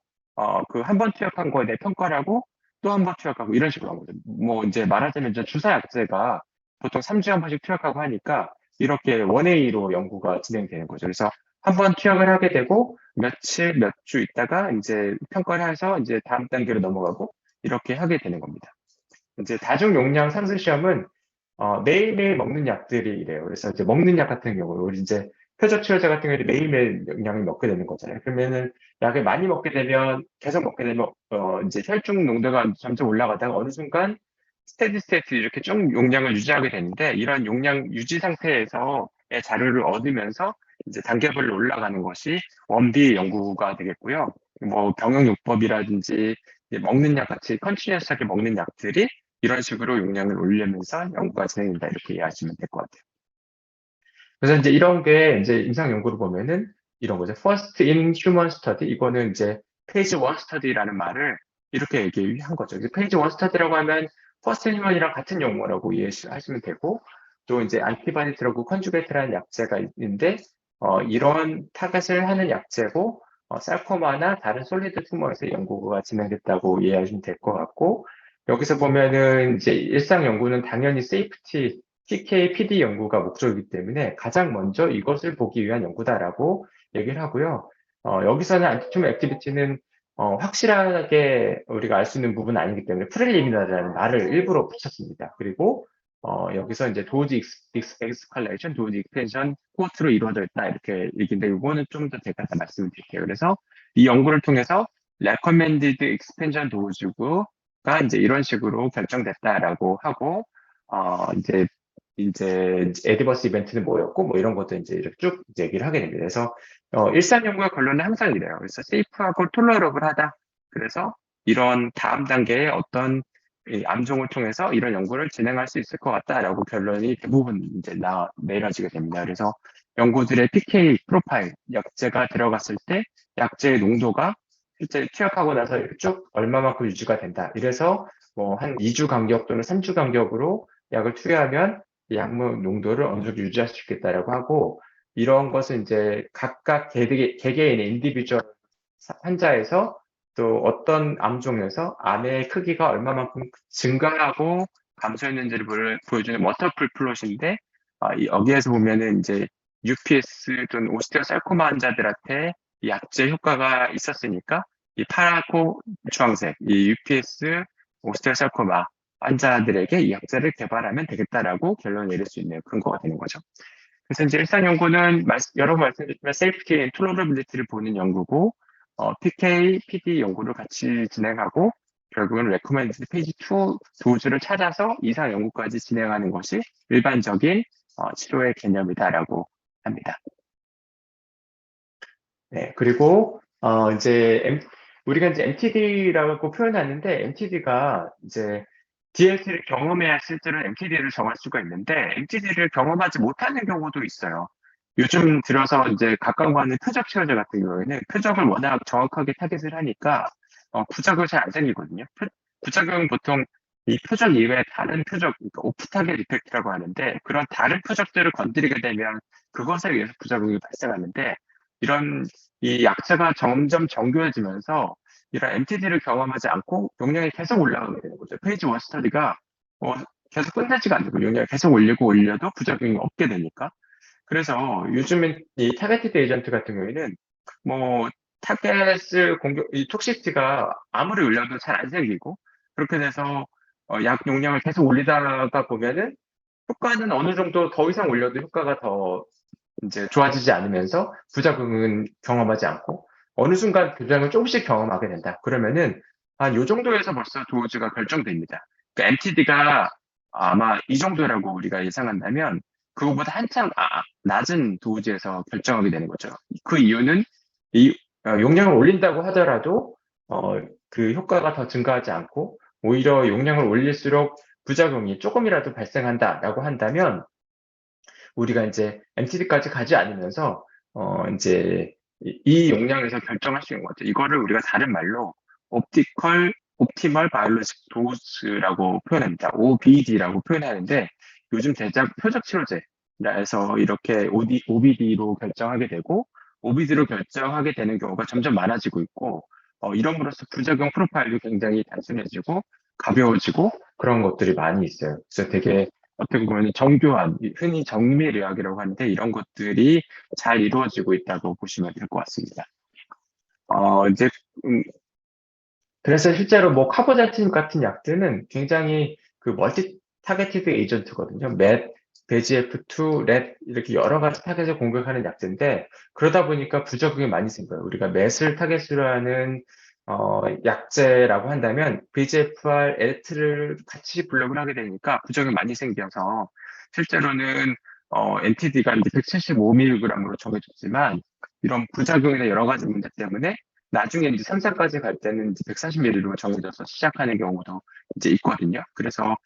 그 한 번 투약한 거에 대해 평가를 하고 또 한 번 투약하고 이런 식으로 하거든요. 뭐 이제 말하자면 이제 주사 약제가 보통 3주에 한 번씩 투약하고 하니까 이렇게 1A로 연구가 진행되는 거죠. 그래서 한 번 투약을 하게 되고 며칠, 몇 주 있다가 이제 평가를 해서 이제 다음 단계로 넘어가고 이렇게 하게 되는 겁니다. 이제 다중 용량 상승 시험은 매일매일 먹는 약들이 이래요. 그래서 이제 먹는 약 같은 경우 우리 이제 표적 치료제 같은 경우에 매일매일 영양을 먹게 되는 거잖아요. 그러면은 약을 많이 먹게 되면 계속 먹게 되면 이제 혈중 농도가 점점 올라가다가 어느 순간 스테디 스테이트 이렇게 쭉 용량을 유지하게 되는데 이런 용량 유지 상태에서의 자료를 얻으면서 이제 단계별로 올라가는 것이 원비 연구가 되겠고요. 뭐 병용요법이라든지 이제 먹는 약 같이 컨티뉴어스하게 먹는 약들이 이런 식으로 용량을 올리면서 연구가 진행된다 이렇게 이해하시면 될 것 같아요. 그래서 이제 이런 게 이제 임상 연구를 보면은 이런 거죠. First in Human Study 이거는 이제 페이지 1 스터디라는 말을 이렇게 얘기한 거죠. 이제 페이지 1 스터디라고 하면 First in Human이랑 같은 용어라고 이해하시면 되고 또 이제 안티바디 드러그 컨주게이트라는 약제가 있는데 이런 타겟을 하는 약제고 sar코마나 다른 솔리드 튜머에서 연구가 진행됐다고 이해하시면 될 것 같고 여기서 보면은 이제 일상 연구는 당연히 세이프티 PK, PD 연구가 목적이기 때문에 가장 먼저 이것을 보기 위한 연구다라고 얘기를 하고요. 여기서는 안티튜머 액티비티는 확실하게 우리가 알 수 있는 부분은 아니기 때문에 프렐리미너리라는 말을 일부러 붙였습니다. 그리고 여기서 이제 도즈 엑스칼레이션, 도즈 익스펜션 코트로 이루어져 있다 이렇게 얘기인데 이거는 좀 더 제가 말씀을 드릴게요. 그래서 이 연구를 통해서 recommended expansion 도즈가 이제 이런 식으로 결정됐다라고 하고 이제 에드버스 이벤트는 뭐였고 뭐 이런 것도 이제 이렇게 쭉 이제 얘기를 하게 됩니다. 그래서 일상 연구의 결론은 항상 이래요. 그래서 세이프하고 톨러러블하다. 그래서 이런 다음 단계의 어떤 이 암종을 통해서 이런 연구를 진행할 수 있을 것 같다라고 결론이 대부분 이제 내려지게 됩니다. 그래서 연구들의 PK 프로파일, 약제가 들어갔을 때 약제의 농도가 실제 투약하고 나서 쭉 얼마만큼 유지가 된다. 이래서 뭐 한 2주 간격 또는 3주 간격으로 약을 투여하면 이 약물 농도를 어느 정도 유지할 수 있겠다라고 하고 이런 것은 이제 각각 개개인의 인디비주얼 환자에서 또 어떤 암종에서 암의 크기가 얼마만큼 증가하고 감소했는지를 보여주는 워터풀 플롯인데 여기에서 보면은 이제 UPS 또는 오스테오살코마 환자들한테 이 약제 효과가 있었으니까 이 파랗고 주황색 이 UPS 오스테오살코마 환자들에게 이 약제를 개발하면 되겠다라고 결론을 내릴 수 있는 근거가 되는 거죠. 그래서 이제 일상 연구는 여러 번 말씀드렸지만 셀프티 톨러러빌리티를 보는 연구고 PK, PD 연구를 같이 진행하고 결국은 레코멘드 페이지 2 도주를 찾아서 이상 연구까지 진행하는 것이 일반적인 치료의 개념이다라고 합니다. 네, 그리고 우리가 이제 MTD라고 표현하는데 MTD가 이제 DLT를 경험해야 실제로 MTD를 정할 수가 있는데 MTD를 경험하지 못하는 경우도 있어요. 요즘 들어서 이제 각광받는 표적 치료제 같은 경우에는 표적을 워낙 정확하게 타겟을 하니까 부작용이 잘 안 생기거든요. 부작용은 보통 이 표적 이외에 다른 표적, 그러니까 오프 타겟 이펙트라고 하는데 그런 다른 표적들을 건드리게 되면 그것에 의해서 부작용이 발생하는데 이런 이 약자가 점점 정교해지면서 이런 MTD를 경험하지 않고 용량이 계속 올라가게 되는 거죠. 페이지 1 스터디가 계속 끝나지가 않고 용량이 계속 올려도 부작용이 없게 되니까. 그래서 요즘엔 이 타겟티드 에이전트 같은 경우에는 뭐 타겟을 이 톡시티가 아무리 올려도 잘 안 생기고 그렇게 돼서 약 용량을 계속 올리다가 보면은 효과는 어느 정도 더 이상 올려도 효과가 더 이제 좋아지지 않으면서 부작용은 경험하지 않고 어느 순간 부작용을 조금씩 경험하게 된다. 그러면은 한 요 정도에서 벌써 도즈가 결정됩니다. 그러니까 MTD가 아마 이 정도라고 우리가 예상한다면 그거보다 한참 낮은 도즈에서 결정하게 되는 거죠. 그 이유는 이 용량을 올린다고 하더라도 그 효과가 더 증가하지 않고 오히려 용량을 올릴수록 부작용이 조금이라도 발생한다라고 한다면 우리가 이제 MTD까지 가지 않으면서 이제 이 용량에서 결정할 수 있는 것 같아요. 이거를 우리가 다른 말로 옵티멀 바이올로직 도스라고 표현합니다. OBD라고 표현하는데 요즘 대작 표적 치료제라서 이렇게 OBD로 결정하게 되고 OBD로 결정하게 되는 경우가 점점 많아지고 있고 이럼으로써 부작용 프로파일도 굉장히 단순해지고 가벼워지고 그런 것들이 많이 있어요. 그래서 되게 어떻게 보면 정교한, 흔히 정밀의학이라고 하는데 이런 것들이 잘 이루어지고 있다고 보시면 될 것 같습니다. 이제 그래서 실제로 뭐 카보자틴 같은 약들은 굉장히 그 멀티 타겟티드 에이전트거든요. 맷, VEGF2, 렛 이렇게 여러 가지 타겟을 공격하는 약제인데 그러다 보니까 부작용이 많이 생겨요. 우리가 맷을 타겟으로 하는 약제라고 한다면 VEGFR, LT를 같이 블록을 하게 되니까 부작용이 많이 생겨서 실제로는 NTD가 이제 175mg으로 정해졌지만 이런 부작용이나 여러 가지 문제 때문에 나중에 이제 3사까지 갈 때는 이제 140ml로 정해져서 시작하는 경우도 이제 있거든요. 그래서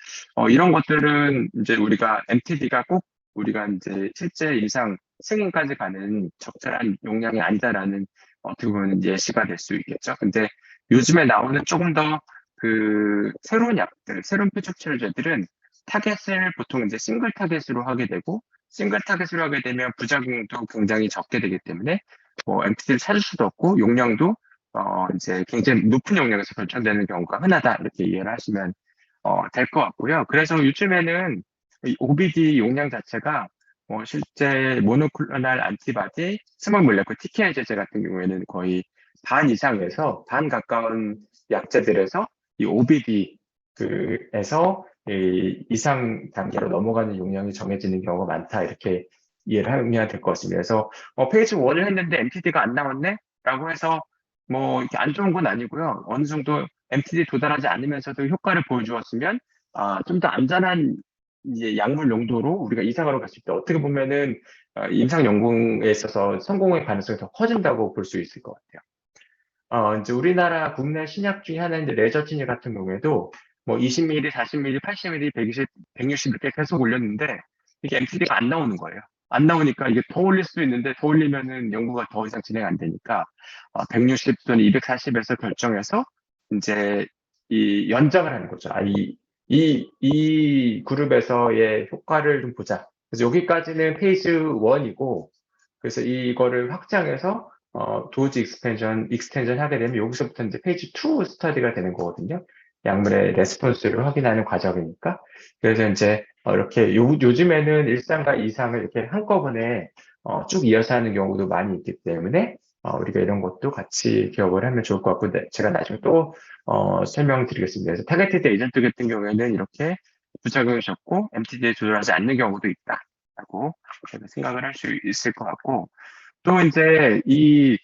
이런 것들은 이제 우리가 MTD가 꼭 우리가 이제 실제 임상 승인까지 가는 적절한 용량이 아니다라는 어떻게 보면 예시가 될 수 있겠죠. 근데 요즘에 나오는 조금 더 그 새로운 약들, 새로운 표적 치료제들은 타겟을 보통 이제 싱글 타겟으로 하게 되고 싱글 타겟으로 하게 되면 부작용도 굉장히 적게 되기 때문에 뭐 MTD를 찾을 수도 없고 용량도 이제 굉장히 높은 용량에서 결정되는 경우가 흔하다 이렇게 이해를 하시면 될 것 같고요. 그래서 요즘에는 이 OBD 용량 자체가 실제 모노클로날 안티바디, 스몰 몰레쿨 TKI 제제 같은 경우에는 거의 반 이상에서 반 가까운 약제들에서 이 OBD 그에서 이 이상 단계로 넘어가는 용량이 정해지는 경우가 많다. 이렇게 이해를 하면 될 것 같습니다. 그래서 페이지 1을 했는데 MTD가 안 나왔네? 라고 해서 뭐 이렇게 안 좋은 건 아니고요. 어느 정도 MTD 도달하지 않으면서도 효과를 보여주었으면 좀 더 안전한 이제 약물 용도로 우리가 이상으로 갔을 때 어떻게 보면은 임상 연구에 있어서 성공의 가능성이 더 커진다고 볼 수 있을 것 같아요. 이제 우리나라 국내 신약 중에 하나인 이제 레저티니 같은 경우에도 뭐 20ml, 40ml, 80ml, 120, 160 이렇게 계속 올렸는데 이게 MTD가 안 나오는 거예요. 안 나오니까 이게 더 올릴 수 있는데 더 올리면은 연구가 더 이상 진행 안 되니까 160 또는 240에서 결정해서 이제 이 연장을 하는 거죠. 이 그룹에서의 효과를 좀 보자. 그래서 여기까지는 페이즈 1이고 그래서 이거를 확장해서 도즈 익스텐션 하게 되면 여기서부터 이제 페이지 2 스터디가 되는 거거든요. 약물의 레스폰스를 확인하는 과정이니까. 그래서 이제 이렇게 요즘에는 일상과 이상을 이렇게 한꺼번에 쭉 이어서 하는 경우도 많이 있기 때문에 우리가 이런 것도 같이 기억을 하면 좋을 것 같고, 네, 제가 나중에 또 설명드리겠습니다. 그래서 타겟티드 에이전트 같은 경우에는 이렇게 부작용이 적고 MTD에 조절하지 않는 경우도 있다라고 제가 생각을 할 수 있을 것 같고, 또 이제 이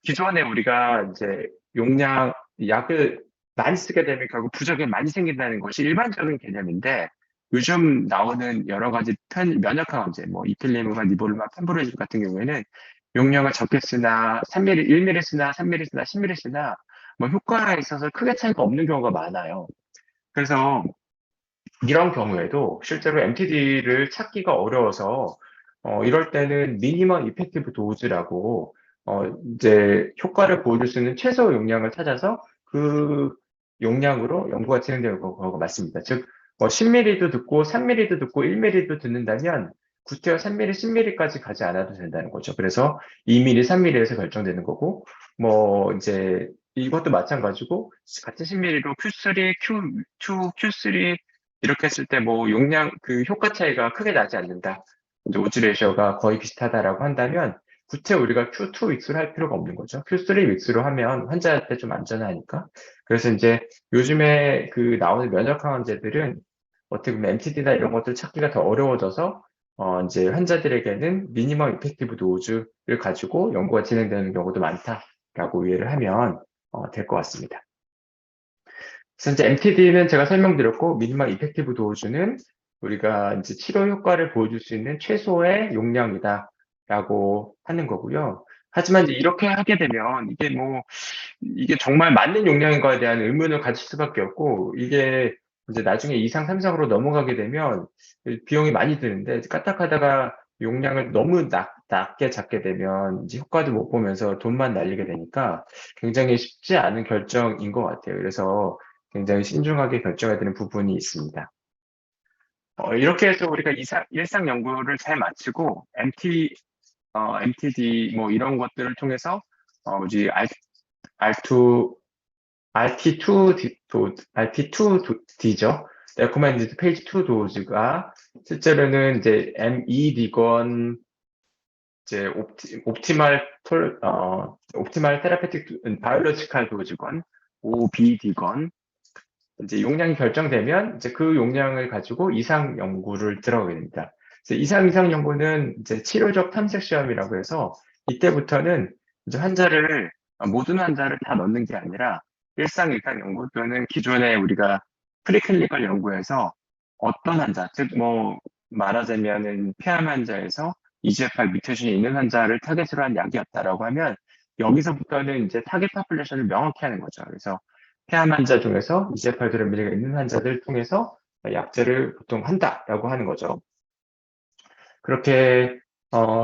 기존에 우리가 이제 용량 약을 많이 쓰게 되면 결국 부작용이 많이 생긴다는 것이 일반적인 개념인데 요즘 나오는 여러 가지 면역 항암제, 뭐 이필리모가, 니볼루마, 펜브로이드 같은 경우에는 용량을 적게 쓰나 3ml, 1ml 쓰나 3ml 쓰나 10ml 쓰나 뭐 효과에 있어서 크게 차이가 없는 경우가 많아요. 그래서 이런 경우에도 실제로 MTD를 찾기가 어려워서 이럴 때는 미니멈 이펙티브 도즈라고 이제 효과를 보여줄 수 있는 최소 용량을 찾아서 그 용량으로 연구가 진행되는 거가 맞습니다. 즉, 뭐 10ml도 듣고 3ml도 듣고 1ml도 듣는다면 구태여 3ml, 10ml까지 가지 않아도 된다는 거죠. 그래서 2ml, 3ml에서 결정되는 거고, 뭐 이제 이것도 마찬가지고 같은 10ml로 Q3, Q2, Q3 이렇게 했을 때 뭐 용량 그 효과 차이가 크게 나지 않는다. 이제 오즈 레이셔가 거의 비슷하다라고 한다면 구체 우리가 Q2 윅스로 할 필요가 없는 거죠. Q3 윅스로 하면 환자한테 좀 안전하니까. 그래서 이제 요즘에 그 나오는 면역 항암제들은 어떻게 보면 MTD나 이런 것들 찾기가 더 어려워져서 이제 환자들에게는 미니멈 이펙티브 도즈를 가지고 연구가 진행되는 경우도 많다라고 이해를 하면 될 것 같습니다. 그래서 이제 MTD는 제가 설명드렸고, 미니멀 이펙티브 도즈는 우리가 이제 치료 효과를 보여줄 수 있는 최소의 용량이다라고 하는 거고요. 하지만 이제 이렇게 하게 되면 이게 정말 맞는 용량인가에 대한 의문을 가질 수밖에 없고, 이게 이제 나중에 2상, 3상으로 넘어가게 되면 비용이 많이 드는데, 까딱하다가 용량을 너무 낮게 잡게 되면 이제 효과도 못 보면서 돈만 날리게 되니까 굉장히 쉽지 않은 결정인 것 같아요. 그래서 굉장히 신중하게 결정해야 되는 부분이 있습니다. 이렇게 해서 우리가 일상 연구를 잘 마치고 MTD 뭐 이런 것들을 통해서 우리 R2, RT2D죠. Recommended Phase 2 도즈가 실제로는 이제 MED건 이제 옵티말 테라페틱 바이올로지컬 도즈건 OBD건 이제 용량이 결정되면 이제 그 용량을 가지고 이상 연구를 들어가게 됩니다. 그래서 이상 연구는 이제 치료적 탐색 시험이라고 해서 이때부터는 이제 모든 환자를 다 넣는 게 아니라 일상 연구 또는 기존에 우리가 프리클리니컬 연구에서 어떤 환자, 즉 뭐 말하자면은 폐암 환자에서 EGFR 뮤테이션이 있는 환자를 타겟으로 한 약이었다라고 하면 여기서부터는 이제 타겟 파퓰레이션을 명확히 하는 거죠. 그래서 폐암 환자 중에서 EGFR 드러미가 있는 환자들 통해서 약제를 보통 한다라고 하는 거죠. 그렇게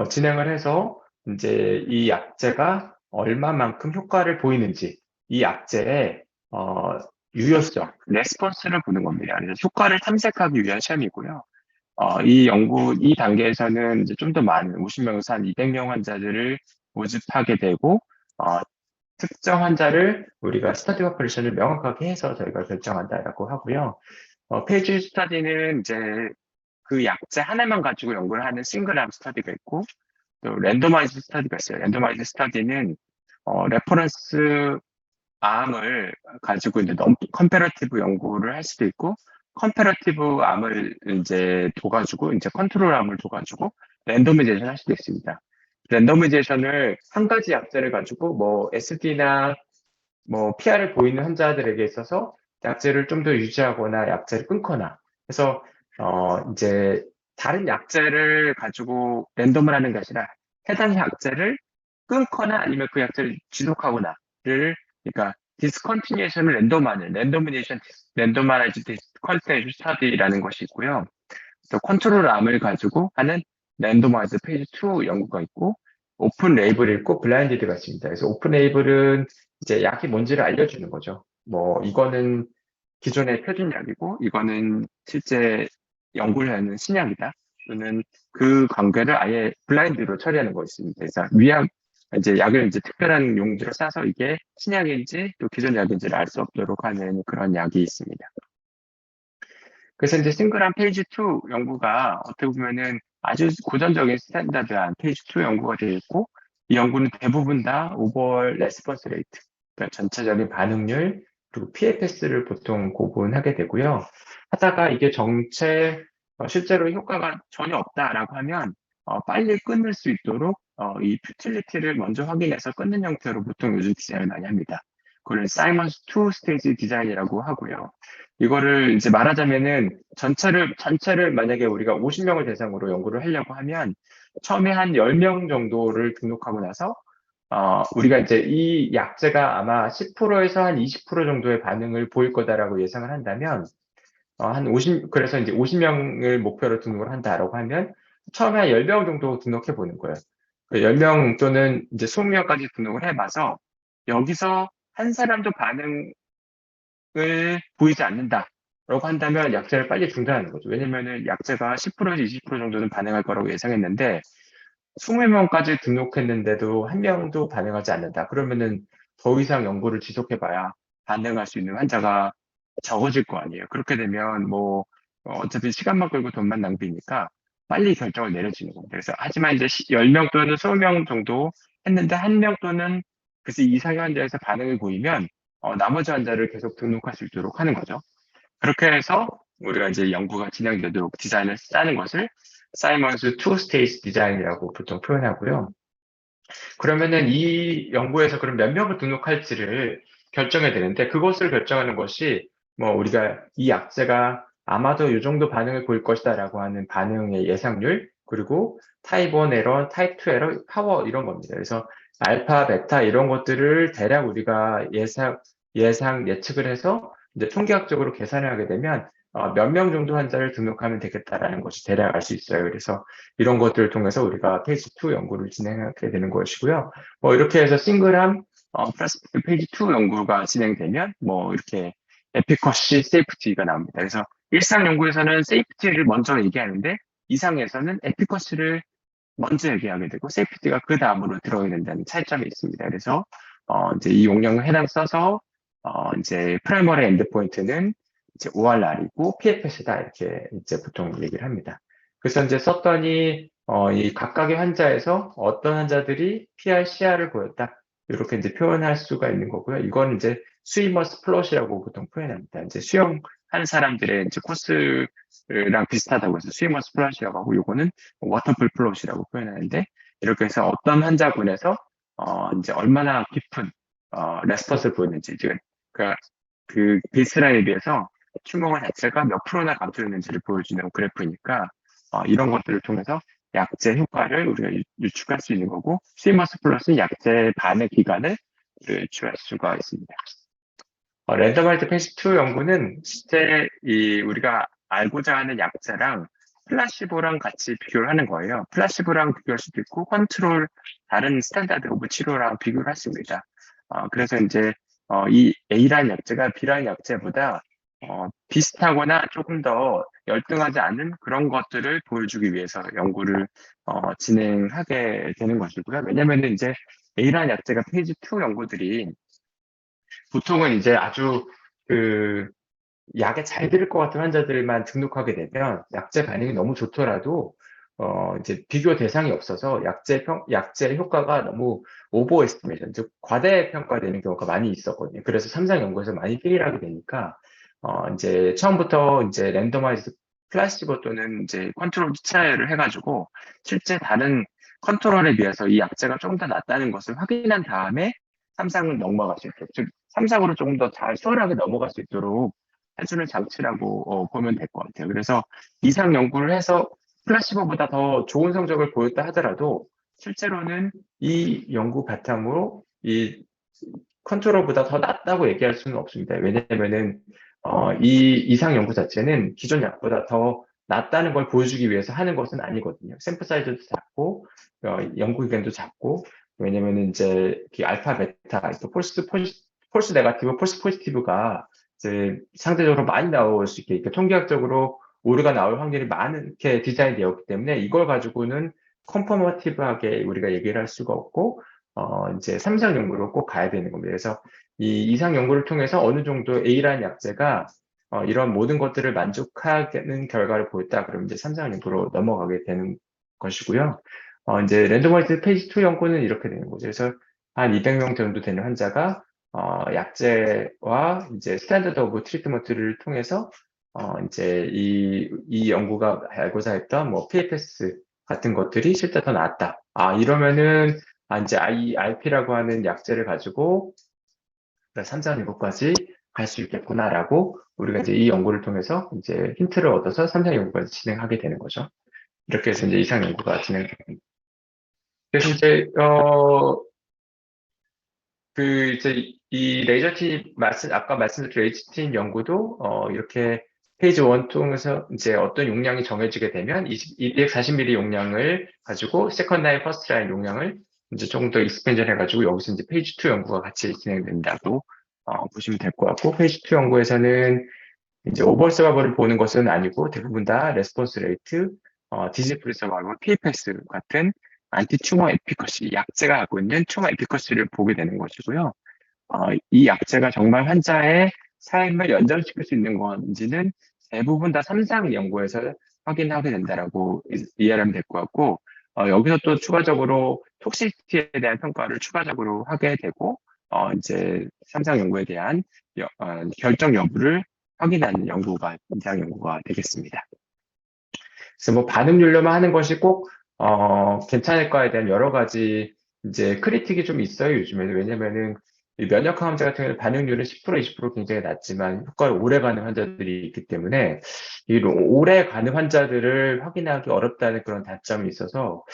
진행을 해서 이제 이 약제가 얼마만큼 효과를 보이는지 이 약제의 유효성, 레스폰스를 보는 겁니다. 그래서 효과를 탐색하기 위한 시험이고요. 이 단계에서는 이제 좀 더 많은 50명에서 한 200명 환자들을 모집하게 되고 특정 환자를 우리가 스터디 퍼플레이션을 명확하게 해서 저희가 결정한다라고 하고요. 페이지 스터디는 이제 그 약제 하나만 가지고 연구를 하는 싱글암 스터디가 있고 또 랜더마이즈 스터디가 있어요. 랜더마이즈 스터디는 레퍼런스 암을 가지고 이제 컴패러티브 연구를 할 수도 있고, 컴패러티브 암을 이제 둬가지고, 이제 컨트롤 암을 둬가지고, 랜더미제이션 할 수도 있습니다. 랜더미제이션을 한 가지 약제를 가지고, 뭐, SD나 뭐, PR을 보이는 환자들에게 있어서 약제를 좀 더 유지하거나 약제를 끊거나, 해서, 이제, 다른 약제를 가지고 랜덤을 하는 게 아니라, 해당 약제를 끊거나 아니면 그 약제를 지속하거나를 그러니까 디스컨티니에이션을 랜더미네이션 랜더마이즈 디스컨티니에이션 스터디라는 것이 있고요. 또 컨트롤 암을 가지고 하는 랜더마이즈 페이지 2 연구가 있고 오픈 레이블이 있고 블라인디드가 있습니다. 그래서 오픈 레이블은 이제 약이 뭔지를 알려주는 거죠. 뭐 이거는 기존의 표준약이고 이거는 실제 연구를 하는 신약이다. 또는 그 관계를 아예 블라인드로 처리하는 거 있습니다. 그래서 이제 약을 이제 특별한 용도로 싸서 이게 신약인지 또 기존 약인지를 알 수 없도록 하는 그런 약이 있습니다. 그래서 이제 싱글한 페이지 2 연구가 어떻게 보면은 아주 고전적인 스탠다드한 페이지 2 연구가 되어 있고 이 연구는 대부분 다 오버all 레스폰스 레이트, 그러니까 전체적인 반응률 그리고 PFS를 보통 구분하게 되고요. 하다가 이게 실제로 효과가 전혀 없다라고 하면 빨리 끊을 수 있도록 이 퓨틸리티를 먼저 확인해서 끊는 형태로 보통 요즘 디자인을 많이 합니다. 그걸 사이먼스 2 스테이지 디자인이라고 하고요. 이거를 이제 말하자면은 전체를 만약에 우리가 50명을 대상으로 연구를 하려고 하면 처음에 한 10명 정도를 등록하고 나서 우리가 이제 이 약제가 아마 10%에서 한 20% 정도의 반응을 보일 거다라고 예상을 한다면 그래서 이제 50명을 목표로 등록을 한다라고 하면 처음에 한 10명 정도 등록해 보는 거예요. 그 10명 또는 이제 20명까지 등록을 해봐서 여기서 한 사람도 반응을 보이지 않는다라고 한다면 약제를 빨리 중단하는 거죠. 왜냐면은 약제가 10%에서 20% 정도는 반응할 거라고 예상했는데 20명까지 등록했는데도 한 명도 반응하지 않는다. 그러면은 더 이상 연구를 지속해봐야 반응할 수 있는 환자가 적어질 거 아니에요. 그렇게 되면 뭐 어차피 시간만 끌고 돈만 낭비니까 빨리 결정을 내려지는 겁니다. 그래서 하지만 이제 10명 또는 20명 정도 했는데 한 명 또는 그래서 이상의 환자에서 반응을 보이면 나머지 환자를 계속 등록할 수 있도록 하는 거죠. 그렇게 해서 우리가 이제 연구가 진행되도록 디자인을 짜는 것을 사이먼스 투 스테이지 디자인이라고 보통 표현하고요. 그러면은 이 연구에서 그럼 몇 명을 등록할지를 결정해야 되는데 그것을 결정하는 것이 뭐 우리가 이 약제가 아마도 이 정도 반응을 보일 것이다라고 하는 반응의 예상률 그리고 타입 1 에러, 타입 2 에러, 파워 이런 겁니다. 그래서 알파, 베타 이런 것들을 대략 우리가 예측을 해서 이제 통계학적으로 계산을 하게 되면 몇 명 정도 환자를 등록하면 되겠다라는 것이 대략 알 수 있어요. 그래서 이런 것들을 통해서 우리가 페이지 2 연구를 진행하게 되는 것이고요. 뭐 이렇게 해서 싱글함 플러스 페이지 2 연구가 진행되면 뭐 이렇게 에피커시 세이프티가 나옵니다. 그래서 일상 연구에서는 세이프티를 먼저 얘기하는데 이상에서는 에피커시를 먼저 얘기하게 되고 세이프티가 그 다음으로 들어야 된다는 차이점이 있습니다. 그래서 이제 이 용량을 해당 써서 이제 프라이머리 엔드포인트는 이제 ORR이고 PFS다 이렇게 이제 보통 얘기를 합니다. 그래서 이제 썼더니 이 각각의 환자에서 어떤 환자들이 PR, CR을 보였다 이렇게 이제 표현할 수가 있는 거고요. 이건 이제 스위머스 플롯이라고 보통 표현합니다. 이제 수영하는 사람들의 이제 코스랑 비슷하다고 해서 스위머스 플롯이라고 하고 요거는 워터풀 플롯이라고 표현하는데 이렇게 해서 어떤 환자군에서 이제 얼마나 깊은 레스폰스를 보였는지 그 베이스라인에 비해서 튜머가 자체가 몇 프로나 감소했는지를 보여주는 그래프니까 이런 것들을 통해서 약제 효과를 우리가 유추할 수 있는 거고 스위머스 플러스는 약제 반의 기간을 유추할 수가 있습니다. 랜덤화이드 페이지 2 연구는 실제 우리가 알고자 하는 약제랑 플라시보랑 같이 비교를 하는 거예요. 플라시보랑 비교할 수도 있고 컨트롤 다른 스탠다드 오브 치료랑 비교를 했습니다. 그래서 이제 이 A라는 약제가 B라는 약제보다 비슷하거나 조금 더 열등하지 않은 그런 것들을 보여주기 위해서 연구를 진행하게 되는 것이고요. 왜냐면은 이제 A라는 약제가 페이지 2 연구들이 보통은 이제 아주 그 약에 잘 들을 것 같은 환자들만 등록하게 되면 약제 반응이 너무 좋더라도 이제 비교 대상이 없어서 약제 효과가 너무 오버 에스티메이션, 즉 과대 평가되는 경우가 많이 있었거든요. 그래서 삼상 연구에서 많이 페일 하게 되니까 이제 처음부터 이제 랜더마이즈 플라시보 또는 이제 컨트롤 트라이얼을 해가지고 실제 다른 컨트롤에 비해서 이 약제가 조금 더 낫다는 것을 확인한 다음에 삼상을 넘어갈 수 있도록, 즉 삼상으로 조금 더 잘 수월하게 넘어갈 수 있도록 해주는 장치라고 보면 될 것 같아요. 그래서 이상 연구를 해서 플라시보보다 더 좋은 성적을 보였다 하더라도 실제로는 이 연구 바탕으로 이 컨트롤보다 더 낫다고 얘기할 수는 없습니다. 왜냐하면은 이 이상 연구 자체는 기존 약보다 더 낫다는 걸 보여주기 위해서 하는 것은 아니거든요. 샘플 사이즈도 작고 연구 기간도 작고, 왜냐면은 이제 알파, 베타, 또 폴스 네가티브, 폴스 포지티브가 이제 상대적으로 많이 나올 수 있게, 그러니까 통계학적으로 오류가 나올 확률이 많게 디자인되었기 때문에 이걸 가지고는 컨퍼머티브하게 우리가 얘기를 할 수가 없고, 이제 삼상 연구로 꼭 가야 되는 겁니다. 그래서 이 이상 연구를 통해서 어느 정도 A라는 약제가 이런 모든 것들을 만족하는 결과를 보였다. 그러면 이제 삼상 연구로 넘어가게 되는 것이고요. 이제 랜더마이즈 페이지 2 연구는 이렇게 되는 거죠. 그래서 한 200명 정도 되는 환자가 약제와 이제 스탠더드 오브 트리트먼트를 통해서 이제 이 연구가 알고자 했던 뭐 PFS 같은 것들이 실제 더 낫다. 이러면은 이제 IP라고 하는 약제를 가지고 삼상 연구까지 갈 수 있겠구나라고 우리가 이제 이 연구를 통해서 이제 힌트를 얻어서 삼상 연구까지 진행하게 되는 거죠. 이렇게 해서 이제 이상 연구가 진행됩니다. 그래서 이제 이제 이 레이저팀 아까 말씀드린 레이저팀 연구도 이렇게 페이지 1 통해서 이제 어떤 용량이 정해지게 되면 240ml 용량을 가지고 세컨 라인, 퍼스트 라인 용량을 이제 조금 더 익스펜전 해가지고 여기서 이제 페이지 2 연구가 같이 진행된다고 보시면 될 것 같고, 페이지 2 연구에서는 이제 오버올 서바이벌을 보는 것은 아니고 대부분 다 레스폰스 레이트, 디지즈 프리 서바이벌, PFS 같은 안티 튜머 에피커시, 약제가 갖고 있는 튜머 에피커시를 보게 되는 것이고요. 이 약제가 정말 환자의 삶을 연장시킬 수 있는 건지는 대부분 다 삼상 연구에서 확인하게 된다라고 이해를 하면 될 것 같고, 여기서 또 추가적으로 톡시티에 대한 평가를 추가적으로 하게 되고, 이제 삼상 연구에 대한 결정 여부를 확인하는 연구가 이상 연구가 되겠습니다. 그래서 뭐 반응률로만 하는 것이 꼭 괜찮을까에 대한 여러 가지 이제 크리틱이 좀 있어요, 요즘에는. 왜냐면은 이 면역항 환자 같은 경우는 반응률은 10%, 20% 굉장히 낮지만 효과를 오래 가는 환자들이 있기 때문에 이 오래 가는 환자들을 확인하기 어렵다는 그런 단점이 있어서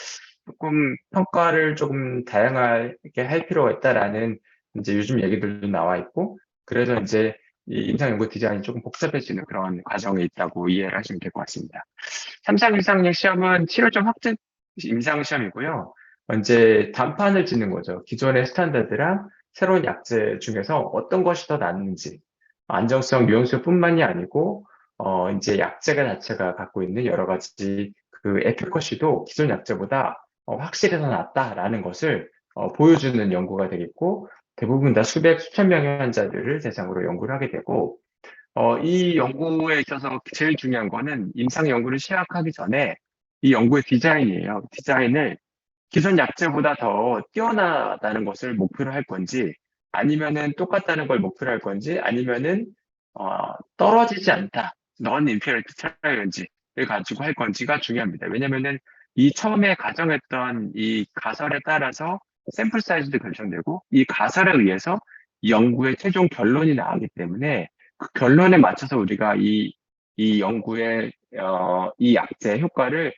조금 평가를 조금 다양하게 할 필요가 있다라는 이제 요즘 얘기들도 나와 있고, 그래서 이제 이 임상연구 디자인이 조금 복잡해지는 그런 과정에 있다고 이해를 하시면 될 것 같습니다. 삼상 임상용 시험은 치료점 확정 임상 시험이고요. 이제 단판을 짓는 거죠. 기존의 스탠다드랑 새로운 약제 중에서 어떤 것이 더 낫는지, 안정성, 유용성뿐만이 아니고 이제 약제가 자체가 갖고 있는 여러 가지 그 에피커시도 기존 약제보다 확실히 더 낫다라는 것을 보여주는 연구가 되겠고, 대부분 다 수천 명의 환자들을 대상으로 연구를 하게 되고, 이 연구에 있어서 제일 중요한 거는 임상 연구를 시작하기 전에 이 연구의 디자인이에요. 디자인을 기존 약제보다 더 뛰어나다는 것을 목표로 할 건지, 아니면은 똑같다는 걸 목표로 할 건지, 아니면은 떨어지지 않다, non inferiority trial인지를 가지고 할 건지가 중요합니다. 왜냐면은 이 처음에 가정했던 이 가설에 따라서 샘플 사이즈도 결정되고, 이 가설에 의해서 이 연구의 최종 결론이 나오기 때문에 그 결론에 맞춰서 우리가 이 연구의 이 약제 효과를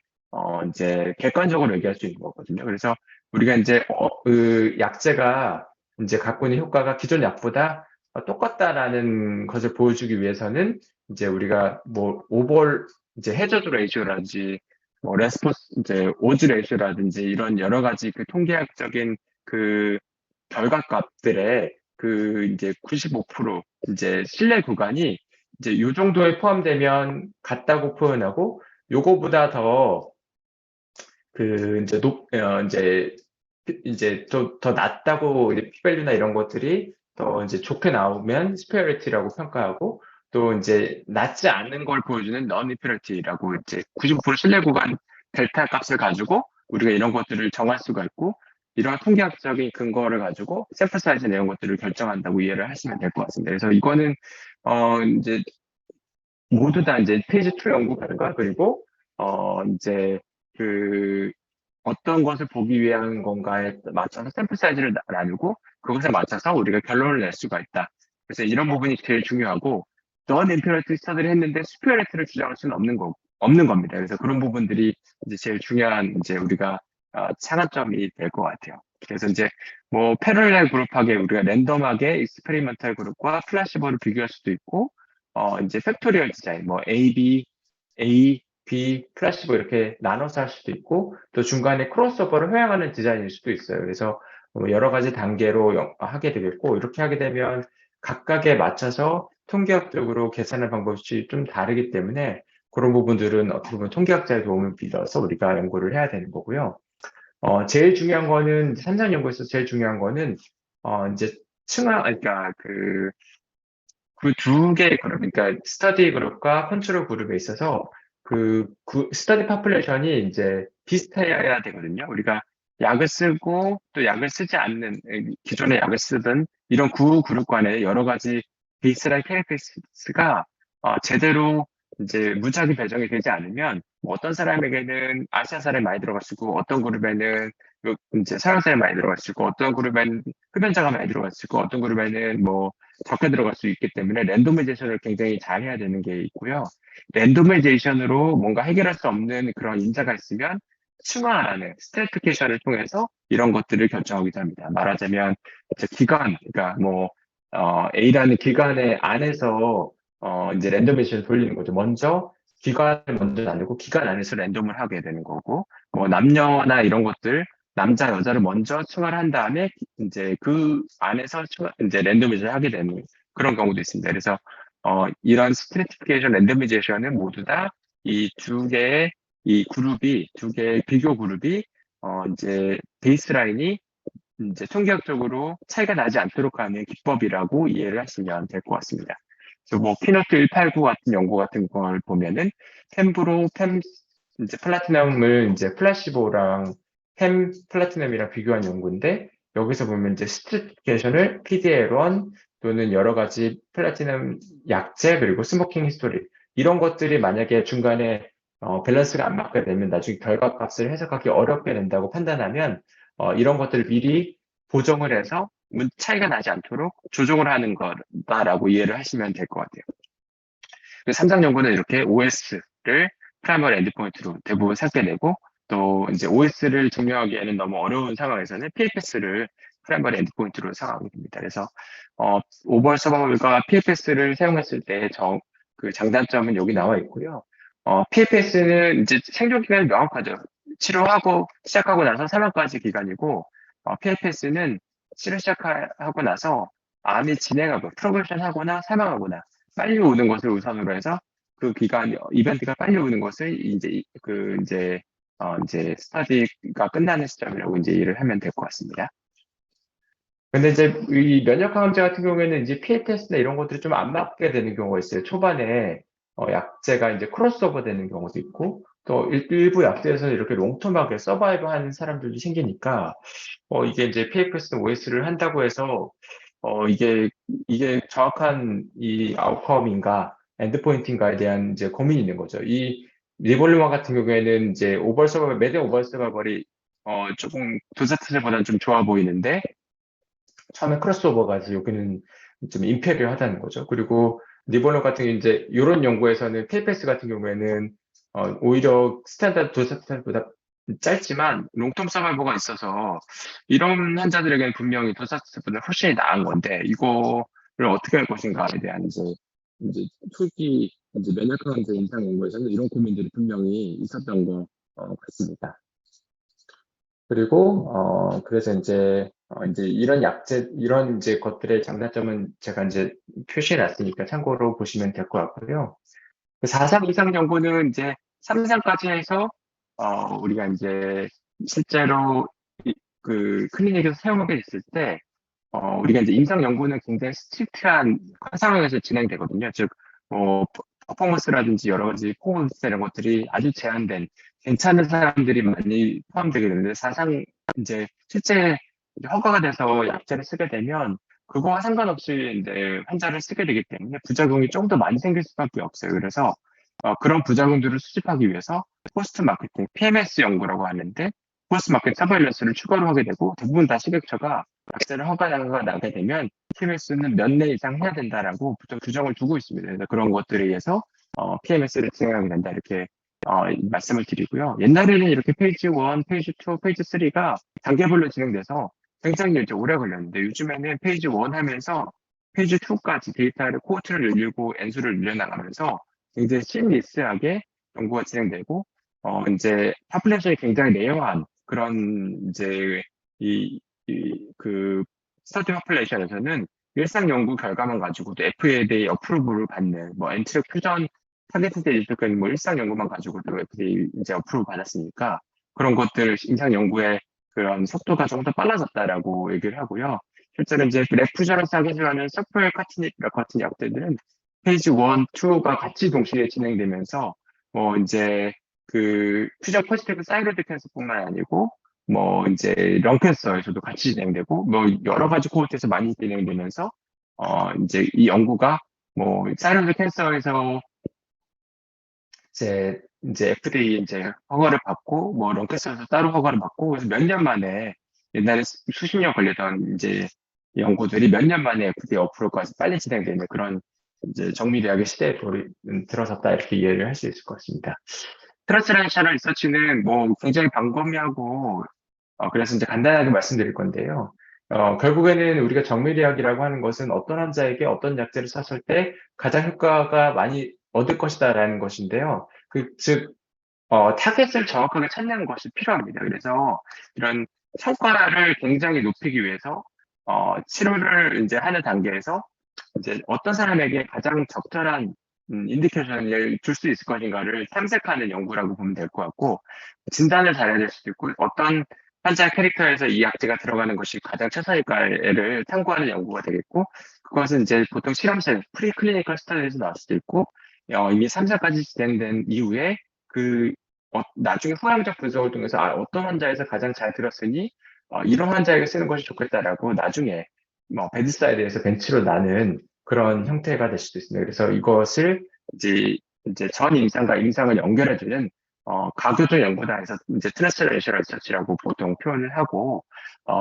이제 객관적으로 얘기할 수 있는 거거든요. 그래서 우리가 이제 그 약제가 이제 갖고 있는 효과가 기존 약보다 똑같다라는 것을 보여주기 위해서는 이제 우리가 뭐 오버all 이제 해저드 레이쇼라든지 뭐 레스폰스 이제 오즈 레이쇼라든지 이런 여러 가지 그 통계학적인 그 결과값들의 그 이제 95% 이제 신뢰 구간이 이제 요 정도에 포함되면 같다고 표현하고, 요거보다 더 그 이제 이제 더 낫다고 이제 p-value나 이런 것들이 더 이제 좋게 나오면 superiority라고 평가하고, 또 이제 낫지 않는 걸 보여주는 non-inferiority라고 이제 95% 신뢰 구간 델타 값을 가지고 우리가 이런 것들을 정할 수가 있고, 이런 통계학적인 근거를 가지고 샘플 사이즈 이런 것들을 결정한다고 이해를 하시면 될 것 같습니다. 그래서 이거는, 이제 모두 다 이제 페이지 2 연구 결과, 그리고, 이제 그, 어떤 것을 보기 위한 건가에 맞춰서 샘플 사이즈를 나누고, 그것에 맞춰서 우리가 결론을 낼 수가 있다. 그래서 이런 부분이 제일 중요하고, 넌 임페리티 스터디를 했는데 수피어리티를 주장할 수는 없는 겁니다. 그래서 그런 부분들이 이제 제일 중요한 이제 우리가 차관점이 될 것 같아요. 그래서 이제 뭐 패럴렐 그룹하게 우리가 랜덤하게 익스페리먼탈 그룹과 플라시보를 비교할 수도 있고, 이제 팩토리얼 디자인, 뭐 A, B, 플라시보 이렇게 나눠서 할 수도 있고, 또 중간에 크로스오버를 허용하는 디자인일 수도 있어요. 그래서 여러 가지 단계로 하게 되겠고, 이렇게 하게 되면 각각에 맞춰서 통계학적으로 계산하는 방법이 좀 다르기 때문에 그런 부분들은 어떻게 보면 통계학자의 도움을 빌어서 우리가 연구를 해야 되는 거고요. 제일 중요한 거는, 산장 연구에서 제일 중요한 거는, 이제 그러니까 그 두 개의 그룹, 그러니까 스터디 그룹과 컨트롤 그룹에 있어서 스터디 파퓰레이션이 이제 비슷해야 되거든요. 우리가 약을 쓰고 또 약을 쓰지 않는, 기존의 약을 쓰던 이런 구 그룹 간의 여러 가지 베이스라인 캐릭터리스트가 제대로 이제 무작위 배정이 되지 않으면 뭐 어떤 사람에게는 아시아사를 많이 들어갔고, 어떤 그룹에는 이제 서양사를 많이 들어갔고, 어떤 그룹에는 흡연자가 많이 들어갔고, 어떤 그룹에는 뭐 적게 들어갈 수 있기 때문에 랜도마이제이션을 굉장히 잘 해야 되는 게 있고요. 랜도마이제이션으로 뭔가 해결할 수 없는 그런 인자가 있으면 층화하는 스트래티피케이션을 통해서 이런 것들을 결정하기도 합니다. 말하자면 이제 기관, 그러니까 뭐 A라는 기관의 안에서 이제 랜도마이제이션을 돌리는 거죠. 먼저 기관을 먼저 나누고 기관 안에서 랜덤을 하게 되는 거고, 뭐 남녀나 이런 것들 남자 여자를 먼저 층화를 한 다음에 이제 그 안에서 이제 랜더미즈를 하게 되는 그런 경우도 있습니다. 그래서 이런 스트래티피케이션 랜더미제이션은 모두 다 이 두 개의 이 그룹이 두 개의 비교 그룹이 이제 베이스라인이 이제 통계학적으로 차이가 나지 않도록 하는 기법이라고 이해를 하시면 될 것 같습니다. 그래서 뭐 피노트 189 같은 연구 같은 걸 보면은 펜브로 이제 플라티넘을 이제 플라시보랑 플라티넘이랑 비교한 연구인데, 여기서 보면 이제 스트리티피케이션을 PDL1 또는 여러 가지 플라티넘 약제 그리고 스모킹 히스토리 이런 것들이 만약에 중간에 밸런스가 안 맞게 되면 나중에 결과값을 해석하기 어렵게 된다고 판단하면 이런 것들을 미리 보정을 해서 차이가 나지 않도록 조정을 하는 거다라고 이해를 하시면 될 것 같아요. 그 삼상 연구는 이렇게 OS를 프라이머리 엔드포인트로 대부분 삼게 되고, 또 이제 OS를 증명하기에는 너무 어려운 상황에서는 PFS를 프라이머리 엔드포인트로 사용하게 됩니다. 그래서 오버all 서바이벌과 PFS를 사용했을 때 그 장단점은 여기 나와 있고요. PFS는 이제 생존 기간이 명확하죠. 치료하고 시작하고 나서 사망까지 기간이고, PFS는 치료 시작하고 나서 암이 진행하고 프로그레션 하거나 사망하거나 빨리 오는 것을 우선으로 해서 그 기간 이벤트가 빨리 오는 것을 이제 스터디가 끝나는 시점이라고 이제 이해를 하면 될 것 같습니다. 근데 이제 이 면역항암제 같은 경우에는 이제 PFS나 이런 것들이 좀 안 맞게 되는 경우가 있어요. 초반에 약제가 이제 크로스오버 되는 경우도 있고, 또 일부 약제에서 이렇게 롱텀하게 서바이브 하는 사람들도 생기니까 이게 이제 PFS나 OS를 한다고 해서 이게 정확한 이 아웃컴인가 엔드포인트인가에 대한 이제 고민이 있는 거죠. 이 리볼루마 같은 경우에는 이제 매대 오버 서바이벌이 조금 도사트들보다는 좀 좋아 보이는데, 처음에 크로스오버가 여기는 좀 인페리어하다는 거죠. 그리고 리볼루마 같은 경우 이제 이런 연구에서는 PFS 같은 경우에는 오히려 스탠다드 도사트보다 짧지만 롱텀 서바이버가 있어서 이런 환자들에게는 분명히 도사트보다 훨씬 나은 건데, 이거를 어떻게 할 것인가에 대한 이제 초기 이제 면역학원제 임상 연구에서는 이런 고민들이 분명히 있었던 것 같습니다. 그리고 그래서 이제 이런 이제 것들의 장단점은 제가 이제 표시해 놨으니까 참고로 보시면 될 것 같고요. 4상 이상 연구는 이제 3상까지 해서 우리가 이제 실제로 그 클리닉에서 사용하게 됐을 때 우리가 이제 임상 연구는 굉장히 스트릭트한 상황에서 진행되거든요. 즉, 퍼포먼스라든지 여러 가지 퍼포먼스 이런 것들이 아주 제한된 괜찮은 사람들이 많이 포함되게 되는데 사상 이제 실제 이제 허가가 돼서 약제를 쓰게 되면 그거와 상관없이 이제 환자를 쓰게 되기 때문에 부작용이 좀 더 많이 생길 수밖에 없어요. 그래서 그런 부작용들을 수집하기 위해서 포스트 마케팅, PMS 연구라고 하는데 포스트 마켓 서바일런스를 추가로 하게 되고 대부분 다 식약처가 약제를 허가가 나게 되면 PMS는 몇 년 이상 해야 된다라고 규정을 두고 있습니다. 그래서 그런 것들에 의해서 PMS를 진행하게 된다 이렇게 말씀을 드리고요. 옛날에는 이렇게 페이지 1, 페이지 2, 페이지 3가 단계별로 진행돼서 굉장히 이제 오래 걸렸는데 요즘에는 페이지 1 하면서 페이지 2까지 데이터를 코호트를 늘리고 엔수를 늘려나가면서 굉장히 심리스하게 연구가 진행되고 이제 파퓰레이션이 굉장히 레어한 그런 이제 그 스터디 파퓰레이션에서는 일상 연구 결과만 가지고도 FDA 어프로브를 받는 뭐 엔트력 퓨전 타겟팅 이쪽은 뭐 일상 연구만 가지고도 FDA 이제 어프로브 받았으니까 그런 것들 임상 연구의 그런 속도가 좀 더 빨라졌다라고 얘기를 하고요. 실제로 이제 레프저런스 하게하는 서프웰 카티닉 같은 약들은 페이지 1, 2가 같이 동시에 진행되면서 이제 그 퓨전 포지티브 사이로드 캔서뿐만 아니고 이제 런캔서에서도 같이 진행되고 여러 가지 코호트에서 많이 진행되면서 이제 이 연구가 사이로드 캔서에서 이제 FDA 이제 허가를 받고 런캐스에서 따로 허가를 받고 그래서 몇 년 만에 옛날에 수십 년 걸리던 이제 연구들이 몇 년 만에 FDA 어프로까지 빨리 진행되는 그런 이제 정밀의학의 시대에 들어섰다 이렇게 이해를 할 수 있을 것 같습니다. 트랜스레이셔널 리서치는 굉장히 광범위하고 그래서 이제 간단하게 말씀드릴 건데요. 결국에는 우리가 정밀의학이라고 하는 것은 어떤 환자에게 어떤 약제를 썼을 때 가장 효과가 많이 얻을 것이다라는 것인데요. 즉, 타겟을 정확하게 찾는 것이 필요합니다. 그래서 이런 성과를 굉장히 높이기 위해서, 치료를 이제 하는 단계에서 이제 어떤 사람에게 가장 적절한 인디케이션을 줄 수 있을 것인가를 탐색하는 연구라고 보면 될 것 같고, 진단을 잘해야 될 수도 있고, 어떤 환자 캐릭터에서 이 약제가 들어가는 것이 가장 최선일까를 탐구하는 연구가 되겠고, 그것은 이제 보통 실험실, 프리클리니컬 스터디에서 나올 수도 있고, 이미 3사까지 진행된 이후에 나중에 후행적 분석을 통해서 어떤 환자에서 가장 잘 들었으니, 이런 환자에게 쓰는 것이 좋겠다라고 나중에 베드사이드에서 벤치로 나는 그런 형태가 될 수도 있습니다. 그래서 이것을 이제 전 임상과 임상을 연결해주는 가교적 연구단에서 이제 트랜스레이셔널 리서치라고 보통 표현을 하고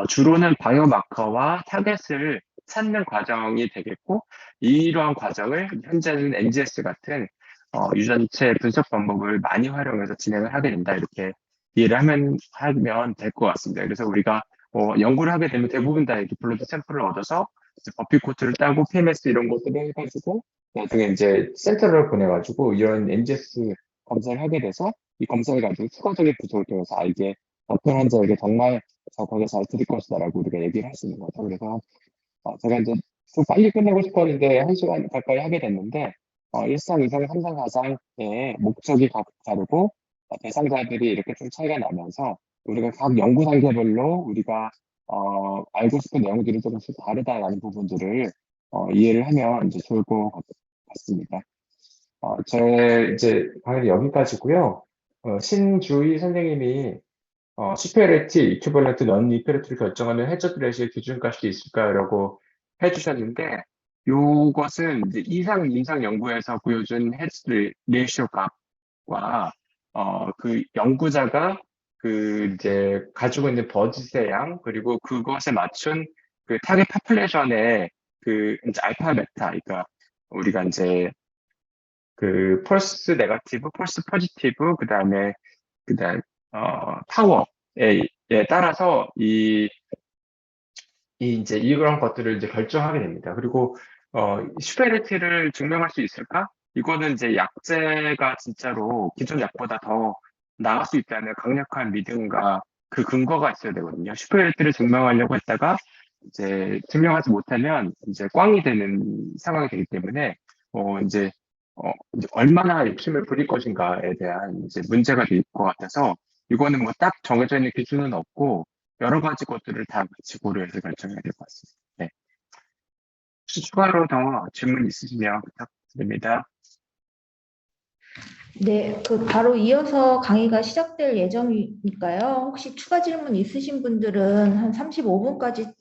주로는 바이오마커와 타겟을 찾는 과정이 되겠고 이러한 과정을 현재는 NGS 같은 유전체 분석 방법을 많이 활용해서 진행을 하게 된다 이렇게 이해를 하면 될 것 같습니다. 그래서 우리가 연구를 하게 되면 대부분 다 이렇게 블러드 샘플을 얻어서 버피 코트를 따고 PMS 이런 것들을 해가지고 나중에 이제 센터를 보내가지고 이런 NGS 검사를 하게 돼서 이 검사를 가지고 추가적인 분석을 통해서 이게 어떤 환자에게 정말 정확하게 잘 드릴 것이다라고 우리가 얘기를 할 수 있는 거죠. 그래서 제가 이제 좀 빨리 끝내고 싶었는데 1시간 가까이 하게 됐는데 1상, 2상, 3상, 4상의 목적이 각 다르고 대상자들이 이렇게 좀 차이가 나면서 우리가 각 연구 단계별로 우리가 알고 싶은 내용들이 조금씩 다르다라는 부분들을 이해를 하면 이제 좋을 것 같습니다. 제 이제 강의는 여기까지고요. 신주희 선생님이 시페리티, 이큐벌런트, 넌 이페리티를 결정하는 해저드 레시오의 기준값이 있을까라고 해주셨는데 요것은 이제 이상 임상 연구에서 보여준 해저드 레시오 값과 그 연구자가 그 이제 가지고 있는 버짓의 양 그리고 그것에 맞춘 그 타겟 파퓰레이션의 그 이제 알파 베타 그러니까 우리가 이제 그 펄스 네거티브, 펄스 포지티브 그다음 파워에 따라서 이제 이런 것들을 이제 결정하게 됩니다. 그리고 슈페리티를 증명할 수 있을까? 이거는 이제 약제가 진짜로 기존 약보다 더 나을 수 있다는 강력한 믿음과 그 근거가 있어야 되거든요. 슈페리티를 증명하려고 했다가 이제 증명하지 못하면 이제 꽝이 되는 상황이 되기 때문에 이제 이제 얼마나 욕심을 부릴 것인가에 대한 이제 문제가 될 것 같아서 이거는 뭐 딱 정해져 있는 기준은 없고 여러 가지 것들을 다 같이 고려해서 결정해야 될 것 같습니다. 네. 혹시 추가로 더 질문 있으시면 부탁드립니다. 네, 그 바로 이어서 강의가 시작될 예정이니까요. 혹시 추가 질문 있으신 분들은 한 35분까지